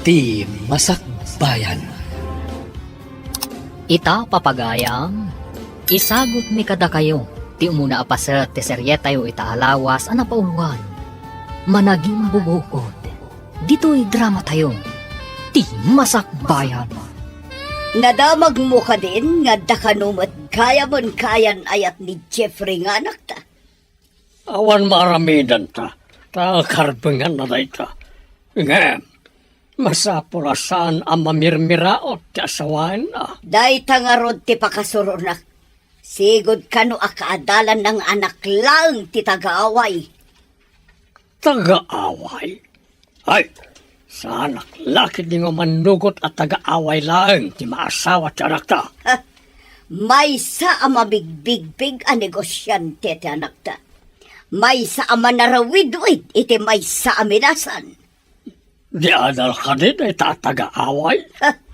ti Masakbayan. Ita papagayam, isagot mi kada kayo, ti umuna apaset ti serye tayo itaalawas anapauwan. Managing bubukod, dito'y drama tayo, ti Masakbayan. Nadamag mo ka din, nga dakanumat kaya mon kayan ayat ni Jeffrey nga anak ta. Awan maramidan ta, karbengan na ta. Ngayon, masapurasan ang mamirmiraot ti asawain na. Day tangarod ti pakasurunak. Sigod kano akaadalan ng anak lang ti tagaaway. Taga-away? Ay, sa anak laki di nga manugot at taga-away lang ti maasawa ti anak ta. May sa ama bigbigbig a negosyante ti anak ta. May sa ama narawid-wid iti may sa aminasan. Di adal ka din ay taga-away?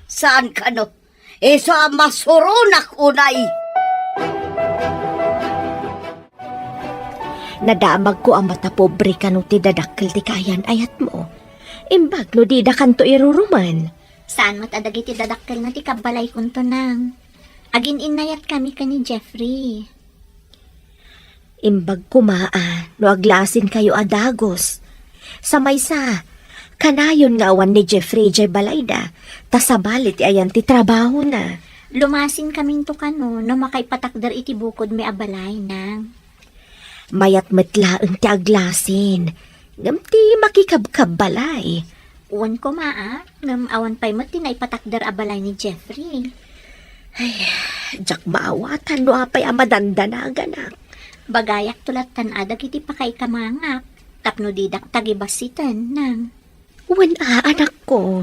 Saan kano? Eso ang masurunak unay. Nadamag ko ang mata pobre kano ti dadakkel ti kayan ayat mo. Imbag no di da kanto iruruman. Saan matadag iti dadakkel na ti kabalay kunto nang? Agin inayat kami ka ni Jeffrey. Imbag kumaa no aglasin kayo adagos. Sa maysa, kanayon nga awan ni Jeffrey J. Balayda, tasabalit ayan ti trabaho na. Lumasin kaming to kano no makaipatakder iti bukod may abalay nang. Mayat metlaeng ti aglasin, ngam ti makikabkab balay. Uwan ko maa, ngam awan pa'y mo tinaipatakder abalay ni Jeffrey. Jak maawatan no apay amadandanagan na. Bagayak tulat tanadag iti pakay kamangak, tapno didak tagibasitan nang. Wen anak ko,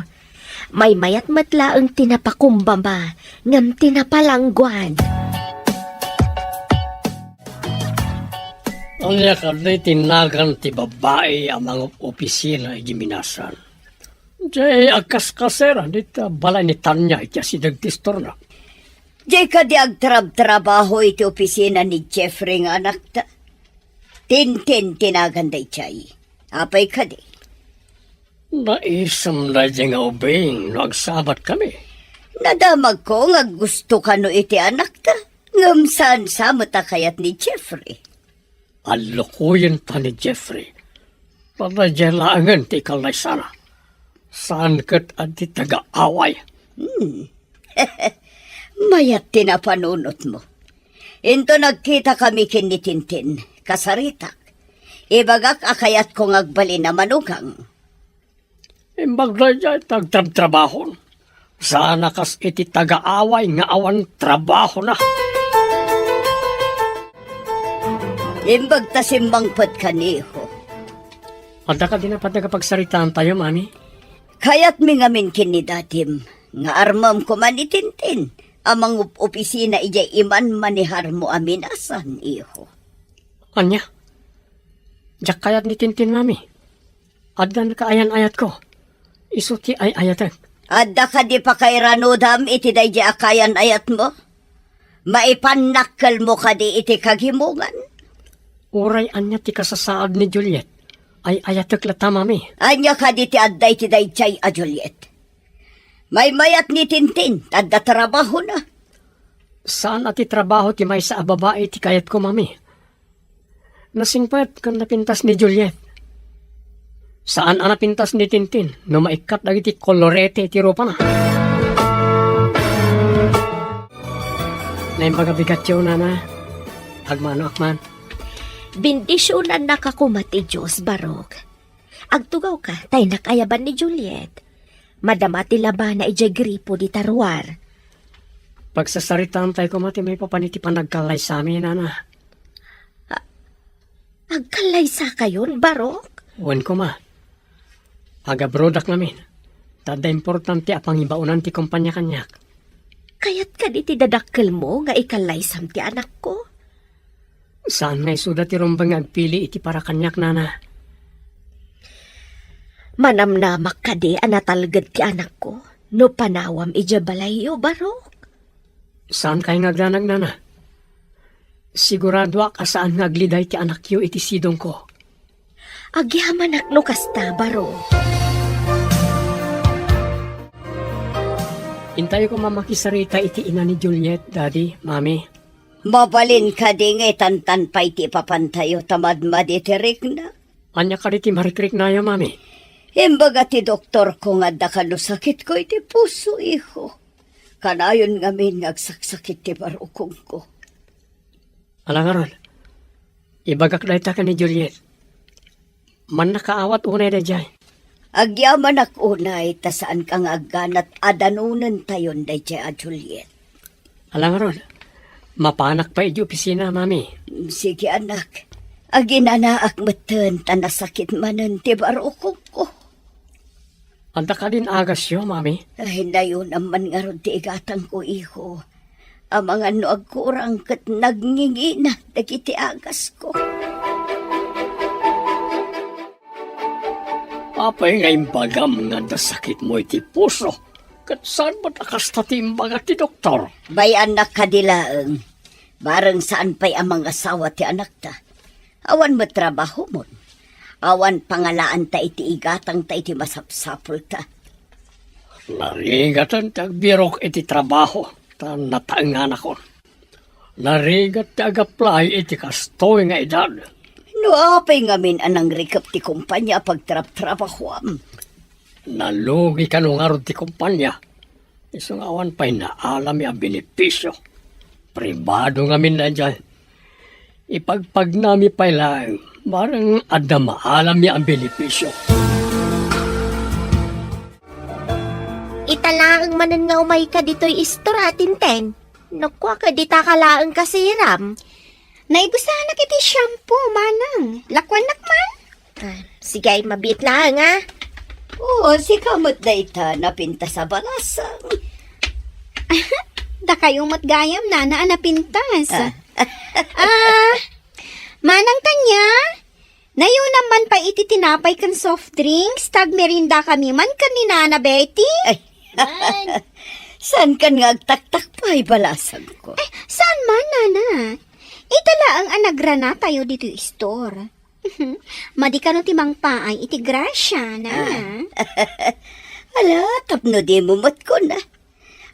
may mayat matlaeng tinapakumbaba, ngam tinapalangguan. Ang yakad tinagan ti babae ang mga opisina ay giminasan. Jay agkas-kasera dito balay ni Tanya iti asidagtistor na. Jay ka di agtrab-trabaho iti opisina ni Jeffrey nga anak ta. Tintin tinaganday chay. Apay ka di. Naisam na di nga ubing no agsabat kami. Nadamag ko nga gusto ka no iti anak ta. Ngam saan sa matakayat ni Jeffrey. Alukuyin pa ni Jeffrey. Panajalangan ti kalay sana. Saan kat at ti taga-away? Mayat tinapanunot mo. Into nagkita kami kin ni Tintin, kasaritak. Ibagak akayat kong agbali na manugang. Imbag na tagtrabahon. Sana kas iti taga-away nga awan trabaho na. Imbag tasimbangpat kaniho. Ada ka din na pagsaritaan tayo, mami? Kayat mi ngamin kin ni datim, nga armam ko man ni Tintin. Amang opisina ijay iman manihar mo aminasan, iho. Anya? Jak kayat ni Tintin, mami. Addan ka ayan-ayat ko. Isuti ay ayatan. Adda ka di pa kay ranudam iti day di akayan ayat mo? Maipanakal mo ka di iti kagimungan? Uray anya ti kasasaad ni Juliet. Ay ayatek lata, mami. Anya ka di ti adday ti day chay a Juliet. May mayat ni Tintin, adda trabaho na. Saan ati trabaho ti may sa babae ti kayat ko, mami? Nasingpet kan napintas ni Juliet. Saan ang napintas ni Tintin no maikat lagi ti kolorete ti ropa na? Naimbagabigat yun, nana. Agmano, akman. Bindisyonan nakakumati Diyos, Barok. Agtugaw ka, tay nakayaban ni Juliet. Madamati laban na ijay gripo di tarwar. Pagsasaritaan tayo kumati may papaniti pa nagkalay sa amin, nana. Agkalay sa kayon, Barok? Uwan ko ma. Agabrodak namin. Tada importante apang ibaunan ti kumpanya kanyak. Kaya't ka di ti dadakkel mo nga ikalay sam ti anak ko? Saan ngay suda ti rumbang agpili iti para kanyak, nana? Manamnamak ka di anatalgad ti anak ko, no panawam ija balayo, Barok. Saan kayo nagdanag, nana? Sigurado ka saan nagliday ti anak yu iti sidong ko. Agyaman akno kasta, Barok. Intayo ko mamakisarita iti ina ni Juliet, Daddy, Mami. Mabalin ka di nga tantan pa iti papantayo tamad-mad itirik na. Anya ka iti marikrik na yo, Mami. Imbaga ti doktor ko nga da kano sakit ko iti puso, iho. Kanayon nga min ngagsaksakit ti barukong ko. Alangaron, ibagak na ita ka ni Juliet. Man nakaawat unay na dyan. Agyaman ak unay, ta saan kang agganat adanunan tayon da a Juliet. Alangaron, mapanak pa iti opisina, Mami. Sige anak, aginanaak matan ta nasakit manan ti barukong ko. Anda ka din agas yo, Mami. Ay, nayon naman nga ron ti igatang ko, iho. Ang mga noag kurang kat nagngingi na dagiti agas ko. Apay nga imbagam nga dasakit mo iti puso. Kat saan ba't akas na timbaga ti doktor? Bay anak kadilaeng, bareng saan pa'y ang mga asawa ti anak ta. Awan mo trabaho mo. Awan pangalaan ta iti igatang ta iti masapsapol ta. Narigatan tagbirok iti trabaho. Ta nataangan ako. Narigat tagaplay iti kastoy nga edad. No apay ngamin anang rikap ti kumpanya pagtrap-trabahoam. Nalugi ka nung araw ti kumpanya. Isang awan pa'y naalami ang benepisyo. Pribado ngamin na dyan. Ipagpag nami pa'y lang. Barang ada maalami ang benepisyo. Italaang manan nga umay ka dito'y istoratin ten. Nakwa ka di takalaang kasiram. Naibusahan na kiti shampoo, manang. Lakwan nakman. Sige ay mabit lang ha. Oo, si kamot na ita napinta sa balasang. Da kayong matgayam na naanapintas. Manang tanya, nayon naman pa iti tinapay kan soft drinks, tag merinda kami man kan ni Nana Betty. Saan ka nga agtaktak pa'y balasang ko? Saan man, Nana? Itala ang anagrana tayo dito store. Madi ka no timang paay iti grasya, Nana. Ala, tapno di mo mat ko na.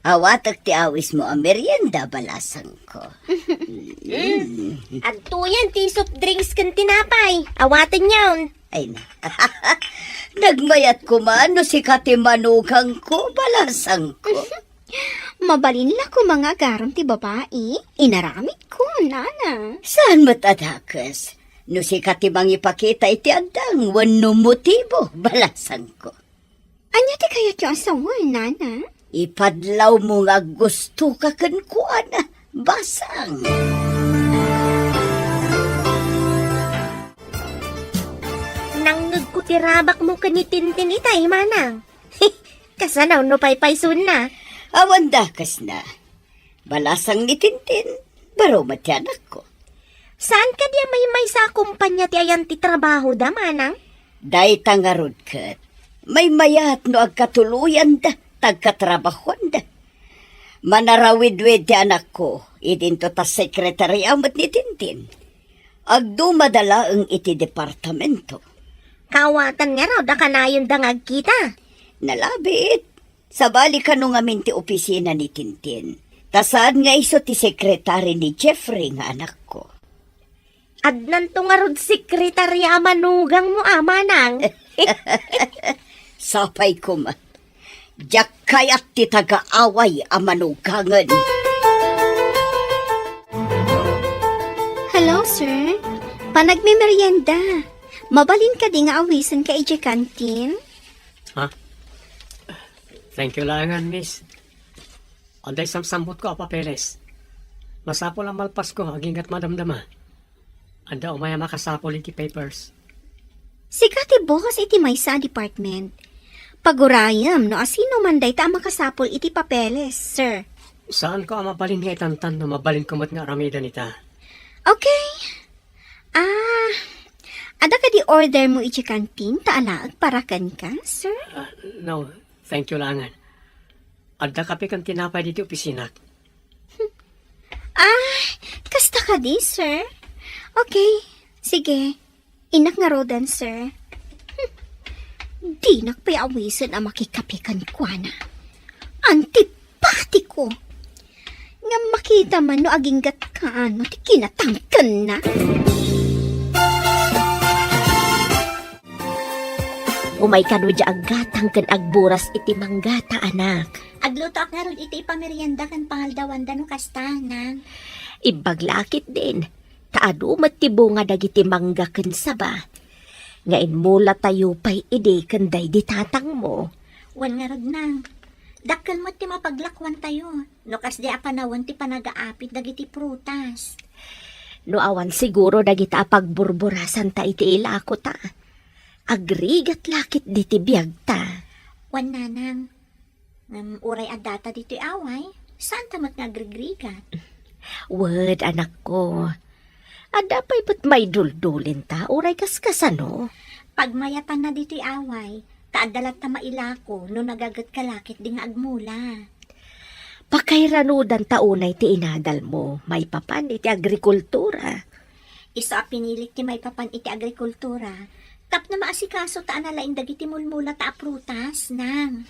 Awatak ti awis mo ang merienda balasang ko. Agtuyan ti soft drinks kan tinapay. Awatin yawn. Ay na. Nagmayat ko man no si katimanukang ko balasang ko. Mabalinla ko mga garam ti babae. Inaramit ko, Nana. Saan matadakas? No si katimang ipakita iti andang wano motibo balasang ko. Anya ti kayat yung asawa, Nana? Ipadlaw mo nga gusto ka kankuan na basang. Nangnag ko tirabak mo ka ni Tintin itay, manang. Kasanaw no paypaysun na. Awan dakas na. Balasang ni Tintin, baro matyanak ko. Saan ka diya may sa kumpanya ti ayan ti trabaho da, manang? Day tangarod kat. May mayat no agkatuluyan da, tagkatrabahon da. Manarawid-wid ti anak ko, idinto ta sekretary amat ni Tintin. Agdumadala ang iti departamento. Kawatan nga raw da kanayon da ngagkita. Nalabit. Sabali ka nung amin ti opisina ni Tintin. Tasaan nga iso ti sekretary ni Jeffrey nga anak ko. Adnan to nga rod sekretarya manugang mo, manang. Sapay ko man. Diyak kayat ti taga-away amanugangan. Hello, sir. Panagmimerienda. Mabalin ka di nga awisan ka ije kantin? Ha? Thank you langan, miss. Anday samsambot ko papeles. Masapol ang malpas ko, agingat madamdama. Anda umaya makasapol iti papers. Sikati boss iti may sa department. Pagurayam no asino man day ta makasapol iti papeles, sir. Saan ko ang mabalin nga itantan no mabalin kumot nga aramida nita? Okay. Ada ka di order mo iti kantin taalaag parakan ka, sir? No, thank you langan. Adda kape kang tinapay dito opisina. Kasta ka di, sir? Okay, sige. Inak nga rodan, sir. Di nakpayawisan ang makikapikan kwa na. Antip ati ko. Nga makita man no aginggat ka ano, ti kinatangkan na. Umay ka no di aggatang kan agburas iti manggata, anak. Agluto ak nga ron iti ipamerienda kan pangaldawan da no kastanang. Ibaglakit din. Taado matibo nga dagiti mangga ken saba. Ngain mula tayo pa'y ide kanday di tatang mo. Wan nga rod nang. Dakkel mo ti mapaglakwan tayo. No kas di apanawan ti panagaapit dagiti prutas. No awan siguro dagiti apagburburasan ta iti ilako ta. Agrigat lakit diti biyag ta. Wan nanang. Uray adata dito'y away. Saan tamat nga agrigrigat? Word, anak ko. Ada pa'y ba't may duldulin ta? Uray kaskasano? Pagmayatan na dito'y away. Kaadalat ta mailako no nagagat kalakit di nga agmula. Pakairanudan taunay ti inadal mo. May papan iti agrikultura. Iso a pinilik ti may papan iti agrikultura. Tap na maasikaso ta analaing dagiti mulmula ta prutas nang.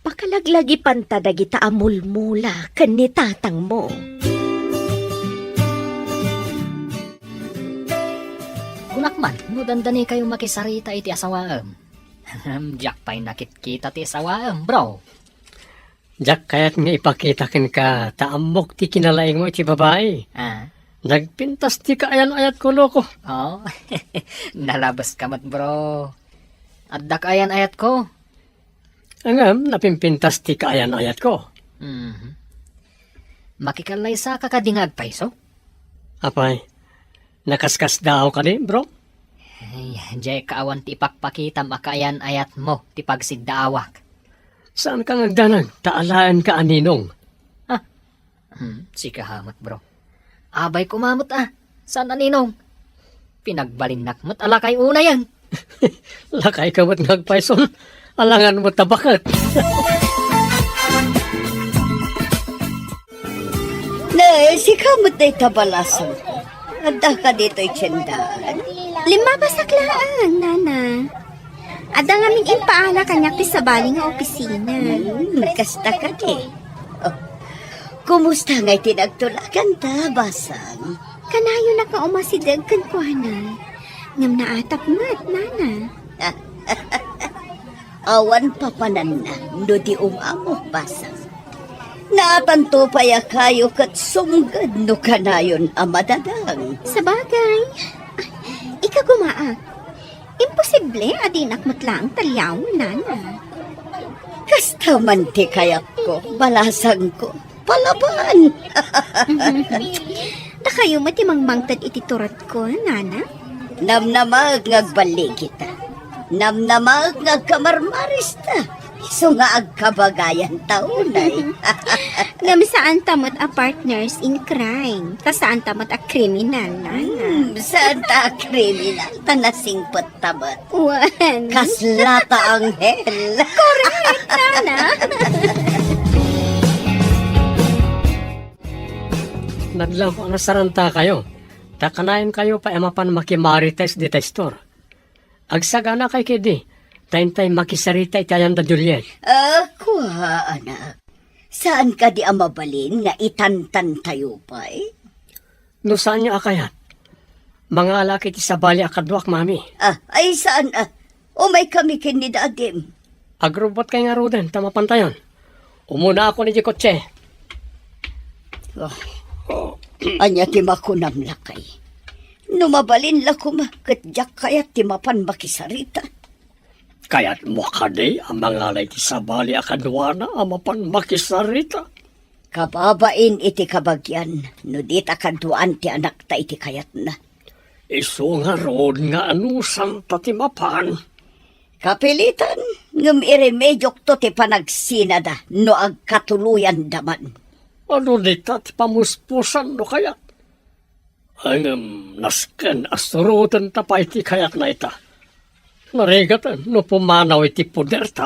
Pakalaglagi panta dagita amulmula ken ni tatang mo. Kunakman, no dandani kayo makisarita iti asawaam. Diyak pa'y nakitkita ti asawaam, bro. Jak kayat nga ipakita ken ka taamok ti kinalaing mo iti babae. Ah, Nagpintas ti kaayan ayat ko loko. oh, nalabas ka mat, bro. At dakayan ayat ko. Angam, napimpintas ti kaayan ayat ko. Mhm. Makikalay sa kakadingag paiso. Apay, nakaskas daw ka di, bro? Ay, jay kaawan ti ipakpakita makayan ayat mo ti pagsiddaawak. Saan ka ngagdanag? Taalaan ka aninong. Sikahamat, bro. Abay kumamot Saan aninong? Pinagbalinak mo't ala kay una yan. Lakay ka ba't ngagpaison? Alangan mo tabakat. Na, si kamot na itabalasan. Ada ka dito'y tsendahan. 5 basaklaan, nana. Ada nga min impaala kanyak ti sabali nga opisina. Kasta ka di. Oh, kumusta nga'y tinagtulakan ta, basang? Kanayo na ka umasidag kan kuana. Ngam naatap mat, nana. Awan papanan na, no di umamok, basang. Naatanto paya kayo kat sumgad no kanayon amadadang. Sa bagay, ikagumaak. Imposible adinak matlaang talyaw, nana. Kasta man ti kayat ko, balasang ko, palaban. Da kayo matimang mangtad iti turat ko, nana. Namnamag ngagbalik kita. Namnamag ngagkamarmaris ta. So nga agkabagayan taunay. Ngam saan tamot a partners in crime. Ta saan tamot a kriminal, nana. Saan ta kriminal? Tanasingpot tabat. Wan. Kaslata anghel. Nana. Nadlam ang nasaranta kayo. Takanayin kayo pa emapan makimarites di testor. Agsagana kay kidi. Taintay makisarita itayan da Juliet. Ako anak. Saan ka di amabalin nga itantan tayo pa No saan niya akayat? Mga alaki ti sabali akadwak, mami. Ay saan umay kami kinidadim. Agrobot kay nga roden, tamapantayon. Umuna ako ni Jikotse. Anya ti makunam lakay. Numabalin la kuma katjak kayat ti mapan makisarita. Kaya't mo kadi ang mga alay ti sabali akadwana amapan makisarita. Kababain iti kabagyan, no dit akaduan ti anak ta iti kayat na. Iso nga rood nga anusan ta ti mapan. Kapilitan, ngam iremedyo to ti panagsinada no agkatuluyan daman. Ano dita ti pamuspusan no kayat? Angam nasken asurutan ta pa iti kayat na ita. Narigatan no pumanaw iti puder ta.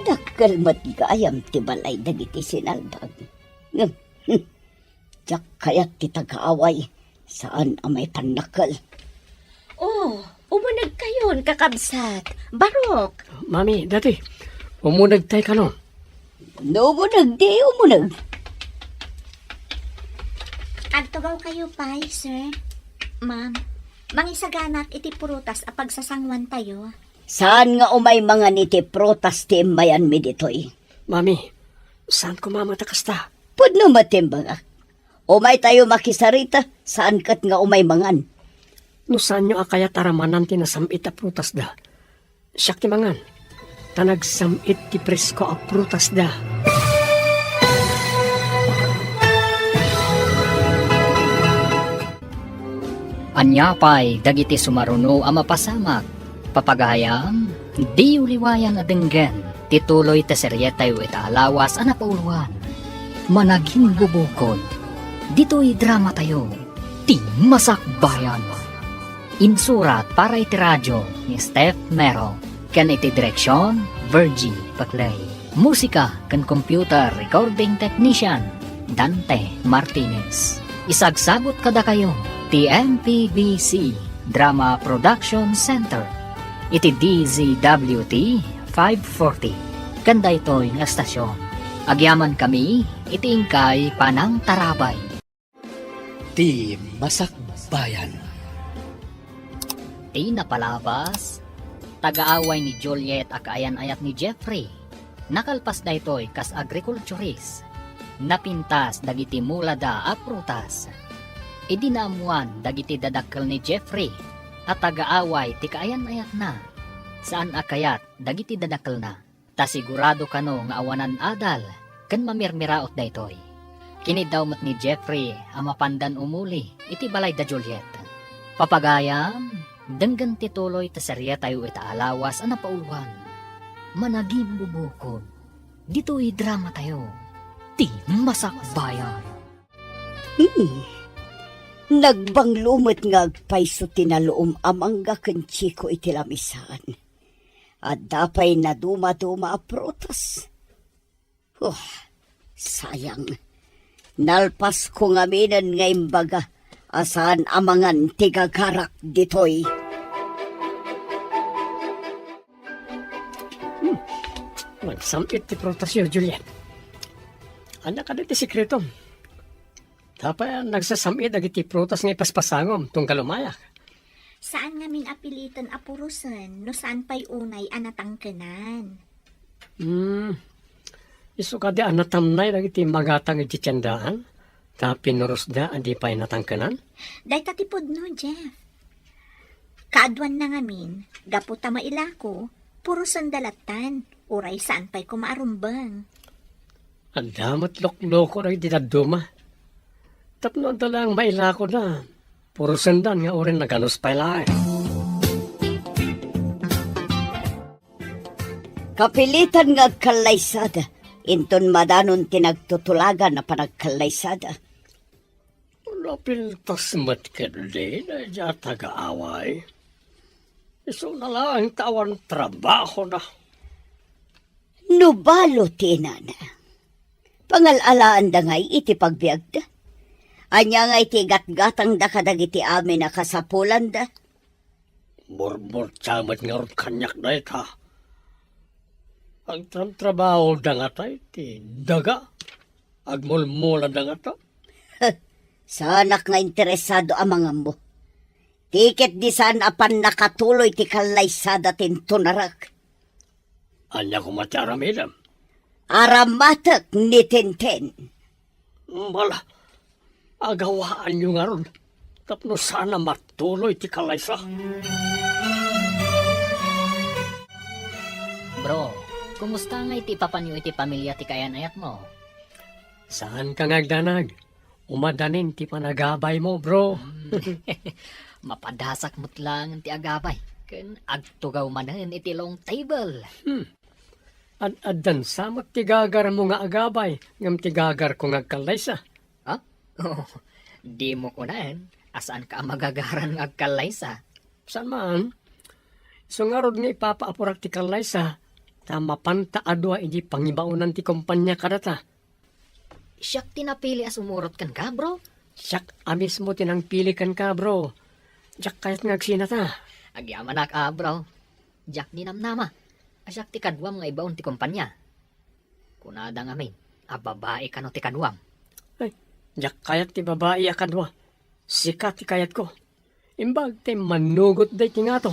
Dakkel matgayam ti balay dagiti sinalbag. Diyak kayat ti tagaaway saan amay panakal. Oh, Umunag kayon, kakabsat. Barok. Mami, dati, umunag tayo ka no. No munag di umunag. Agtugaw kayo pa, sir. Ma'am, mangisaganak iti prutas a pagsasangwan tayo. Saan nga umay mga niti protas ti mayan mi ditoy? Mami, saan ko mamatakas ta? Pudno matimbang umay tayo makisarita, saan kat nga umay mangan? No saan nyo akaya taramanan ti nasamit a prutas da? Siyak ti mangan. Tanagsamit ti presko a prutas da. Anyapay dagiti sumaruno a mapasamak. Papagayam, di uliwayan a denggen. Tituloy ta seryetayo ita alawas a napauluan. Managing bubukod. Dito'y drama tayo. Ti Masakbayan. Insurat para iti radyo ni Steph Mero. Kan iti direksyon, Virgie Paclay. Musika kan computer recording technician, Dante Martinez. Isagsagot kada kayo, ti MPBC Drama Production Center. Iti DZWT 540. Kanda ito'y nga stasyon. Agyaman kami, iti ingkay Panang Tarabay. Ti Masakbayan. Di napalabas, tagaaway ni Juliet akaayan-ayat ni Jeffrey. Nakalpas da ito'y kas agrikulturist. Napintas dagiti mulada a prutas. Idinamuan dagiti dadakkel ni Jeffrey at tagaaway ti kaayan-ayat na. Saan akayat dagiti dadakkel na. Ta sigurado kano nga awanan adal ken mamirmiraot da ito'y. Kinidaw mat ni Jeffrey ang mapandan umuli iti balay da Juliet. Papagayam, denggan tituloy ta serya tayo ita alawas ang napauluan. Managing bubukod. Dito'y drama tayo. Ti Masakbayan. Nagbanglumot nga agpayso tinaloom amangga ken chiko iti lamisan. At dapay na duma-duma a prutas. Sayang. Nalpas ko nga minan nga imbaga asan amangan tigagarak ditoy. Nagsamit ti prutas yun, Juliet. Anak ka ti sikreto. Tapay nagsasamit agiti prutas nga ipaspasangom tung kalumayak. Saan nga min apilitan apurusan no saan pa'y unay anatangkenan? Isu ka di anatamnay dagiti magatang iti tiyandaan. Tapi nuros da adi pa'y natangkanan. Day tatipod no, Jeff. Kaadwan na nga min, gaputa mailako, puro sandalatan, uray saan pa'y kumaarumbang. Ang damat loko na iti daduma. Tapno dalang mailako na. Puro sandan nga orin naganos pa ilay. Kapilitan nga agkalaysada. Inton madanon tinagtutulagan na panagkalaysada. Napiltas mat kadli na dya taga-away. Iso na lang tawan trabaho na. Nubalo tinana. Pangalalaan da ngay iti pagbiag da. Anya nga iti gatgatang da kadagiti amin na kasapulan da. Burbur tsamat nga ron kanyak na ita. Ang trabaho da nga tayo, ti daga. Agmulmula da nga ta. Sanak nga interesado ang mga mo. Tiket di saan apan nakatuloy ti kalaysada tintunarak. Anya ko matyaramidam. Aramatak ni Tintin. Mala, agawaan nyo nga ron. Tapno sana matuloy ti kalaysa. Bro, kumusta nga iti papanyo iti pamilya ti kayan-ayat mo? Saan ka ngagdanag? Umadanin ti panagabay mo, bro. Mapadasak mo't lang ti agabay. Ken agtugaw manen iti long table. Ad-adan samat tigagar mo nga agabay, ngam tigagar ko ngagkalaysa. Ha? Oh, di mo kunan. Asaan ka magagaran ng agkalaysa? Saan man? So nga rod nga ipapaapurak ti kalaysa, tama panta adwa iji pangibaunan ti kumpanya kadata. Siyak tinapili as umurot kan ka, bro. Siyak amis mo tinangpili kan ka, bro. Diyak kahit ngagsinata. Agyaman na ka, bro. Jack ni namnama. Asyak ti kadwam nga ibaon ti kumpanya. Kunada nga min, babae ka no ti kadwam. Ay, jak kayat ti babae akadwa. Sikat ti kayat ko. Imbag ti manugot day ti nga to.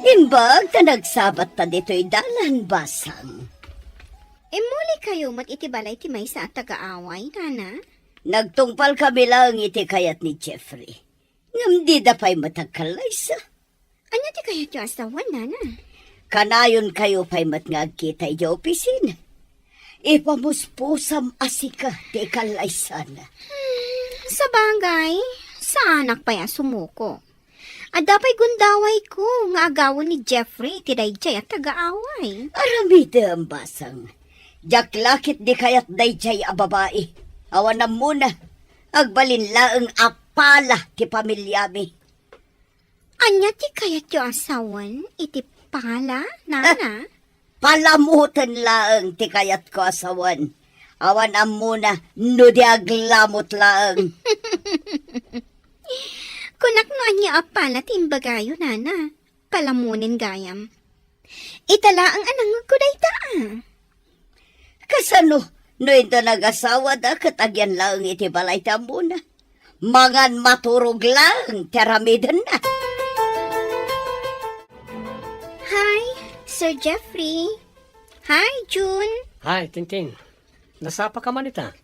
Imbag ta nagsabat ta dito'y dalan basang. Muli kayo mat itibalay ti may sa taga-away, nana. Nagtungpal kami lang iti kayat ni Jeffrey. Ngam di da pa'y matagkalay sa. Anya ti kayo ti asawan, nana? Kanayon kayo pa'y matngagkita iti opisina. Ipamuspusam asika ti kalaysan. Sa bagay, sa anak pa ya sumuko. Ada pa'y gundaway ko nga agawon ni Jeffrey ti dayjay at taga-away. Aramida ang basang. Jaklakit di kayat dayjay a babae. Awan na muna. Agbalin laeng apala ti pamilyami. Anya ti kayat yung asawan, iti pala, nana? Palamutan laeng ti kayat ko asawan. Awan na muna. No di aglamot laeng. Kunak no anya apala ti imbagayo, nana. Palamunin gayam. Itala ang anang kuday Kasano? No ito nag-asawa da katagyan laeng iti balay ta muna. Mangan maturog lang. Teramidan na. Hi, Sir Jeffrey. Hi, June. Hi, Tintin. Nasapa ka man ita?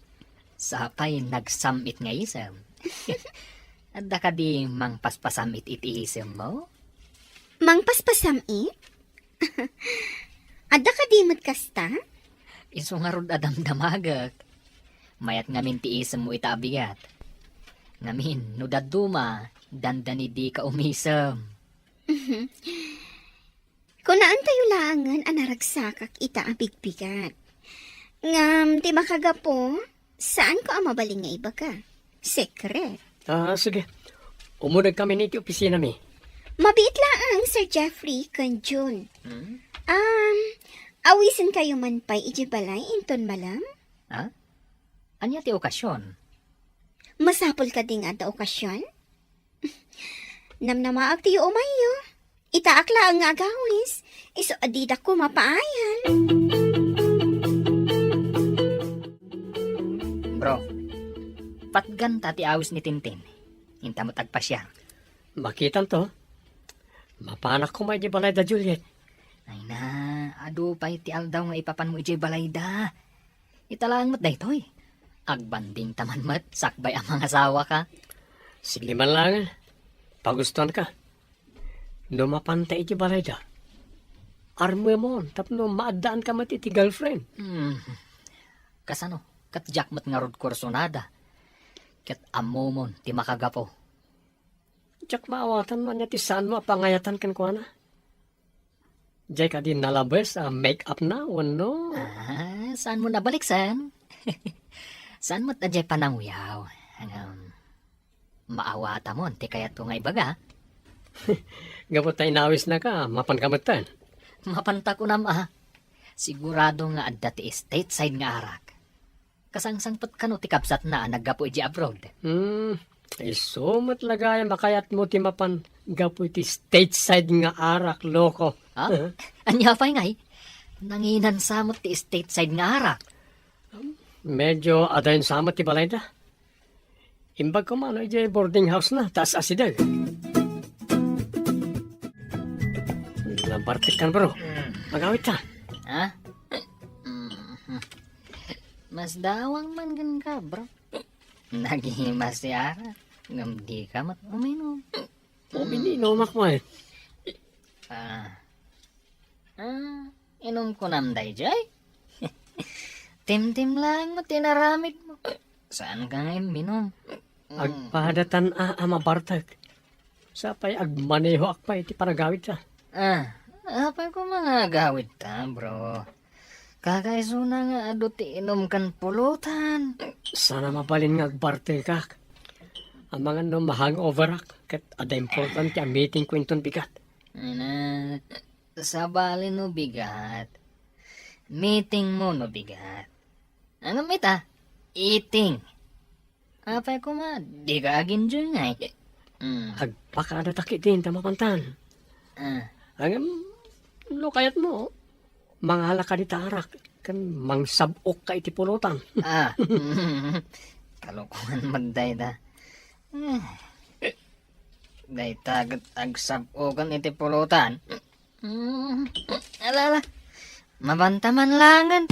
Sapay nagsamit nga isem. Adda ka di mang paspasamit iti isem mo? Mang paspasamit? Ada ka di kasta? Iso nga rod adam damagak. Mayat ngamin ti isem mo itabigat. Ngamin, no daduma, dandani di ka umisem. Kunaan tayo langan anaragsakak ita abigbigat. Ngam, ti makagapo, saan ko ang mabaling nga iba ka? Secret. Sige. Umudag kami niti opisina mi. Mabiit lang, Sir Jeffrey, kan June. Awisan kayo man pa'y ijibalay inton malam? Ha? Anya ti okasyon? Masapol ka ding ata okasyon? Namnamaag tiyo umayo. Itaakla ang agawis. Iso adidak ko mapaayan. Bro, patgan ti awis ni Tintin. Hinta mo tagpasyar. Makitan to. Mapanak ko may di balay da Juliet. Ay na, ado pa iti aldaw nga ipapan mo iti balayda. Italang mat daytoy. Agbanding taman mat, sakbay ang mga asawa ka. Sige man lang. Pagustuhan ka. Lumapantay iti balayda. Arme mo, tapno maadaan ka mat iti girlfriend. Kasano, kat jakmat nga rod kursonada. Kat amomon, ti makagapo. Diyak maawatan mo niya ti saan mo pangayatan kan ko na. Diyak ka din nalabas make-up na, wano? Saan mo nabalik, san? Saan mo tadjay pananguyaw? Maawata mo, ti kayat ko nga ibaga. Gabot tayo nawis na ka, mapankamatan. Mapanta ko na sigurado nga adda ti stateside nga arak. Kasangsangpat ka no ti kapsat na naggapo iti abroad. Isumat lagay makayat mo ti mapan gapo iti stateside nga arak, loko. Ha? Anya pa'y ngay? Nanginan samot ti stateside nga arak. Medyo adayon samot ti balay na. Imbag ko man, iti boarding house na, taas asidag. Lampartik kan bro. Magawit ka. Ha? Mas dawang man gan ka, bro. Naghihimas si arak. Ngam di ka mat uminom. Umininom mo eh. Inom ko namday, Jay. Tim-tim lang mo, tinaramid mo. Saan ka ngayon minom? Agpadatan amabartag. Sapay agmaneho akpay iti paragawit ka. Apay ko mga gawid ta, bro. Kakaiso na nga ado ti inom kan pulutan. Sana mabalin nga agbarte ka. Ang mga no mahang-over ak. Kat ada important ka meeting ko inton bigat. Sabali no bigat. Meeting mo no bigat. Ano mita? Eating. Apay ko di ka agin dyan nga. Agpakada takit din tamapantan. Ang lukayat mo, mangala ka di tarak, kan mangsabok ka iti pulutan. Kalokohan man day da. Day tagat agsabokan iti pulutan. Alala, mabantaman langan.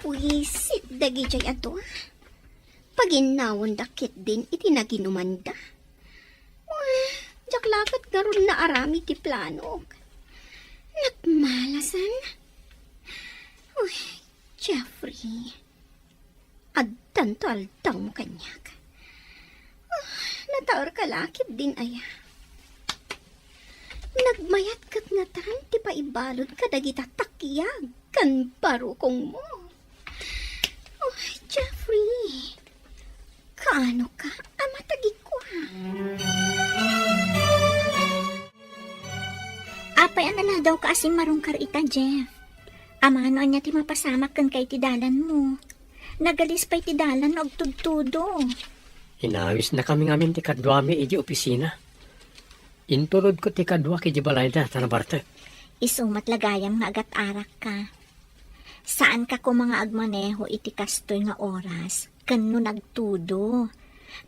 Puisit dagi jay ato. Paginawon dakit din iti naginumanda. Jaklakat garon na arami ti plano. Nagmalasan. Uy, Jeffrey. Agtan to altaw mo kanyak. Nataor ka lakit din aya. Nagmayat kat nga tan ti paibalod ka dagita takyag kan parukong mo. Oh, Jeffrey. Kaano ka? Amatagik ko ha. Apay na daw ka asim marungkar ita, Jeff. Amano anya ti mapasamak kan kay ti dalan mo. Nagalis pa'y ti dalan og tudtudo. Inawis na kami ngamin ti kadwami iji opisina. Intulod ko ti kadwa ki Balayda, tanabarte. Isumat lagayam nga agat arak ka. Saan ka ko mga agmaneho iti kastoy nga oras? Kano nagtudo.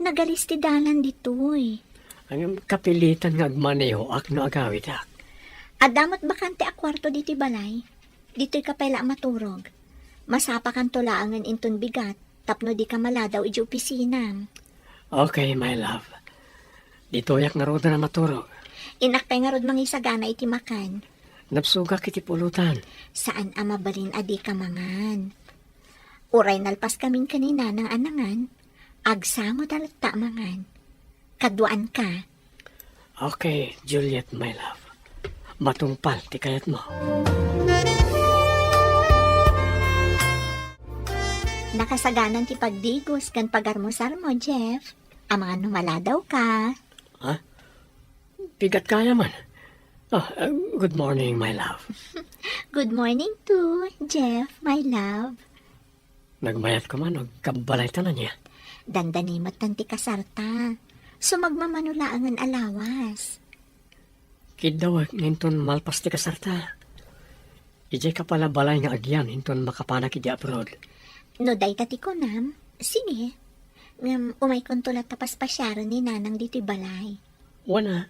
Nagalis ti dalan ditoy. Ang kapilitan nga agmaneho ak no agawid ak. Adamot bakante a kwarto diti balay. Dito'y kapela maturog. Masapa kan tulaangan inton bigat. Tapno di ka maladaw iji opisina. Okay, my love. Dito yak nga roda na maturog. Inakpay nga rod mangisagana iti makan. Napsuga kiti pulutan. Saan amabalin adi ka mangan? Uray nalpas kaming kanina ng anangan. Agsamo dalata mangan. Kaduan ka. Okay, Juliet, my love. Matungpal, ti kayat mo. Nakasaganan ti pagdigos kan pagarmusar mo, Jeff. Ang mga numaladaw ka. Ha? Bigat kaya man. Good morning, my love. Good morning to Jeff, my love. Nagmayat ko man, kabalay ta na niya. Dandanimot tanti kasarta. Sumagmamanulaangan alawas. Kidaw, ninton malpas ti kasarta. Ijay ka pala balay nga agyan, ninton makapanak iti abroad. No day tati ko nam. Sige. Umay kontulat tapas pasyaran ni nanang dito'y balay. Wana,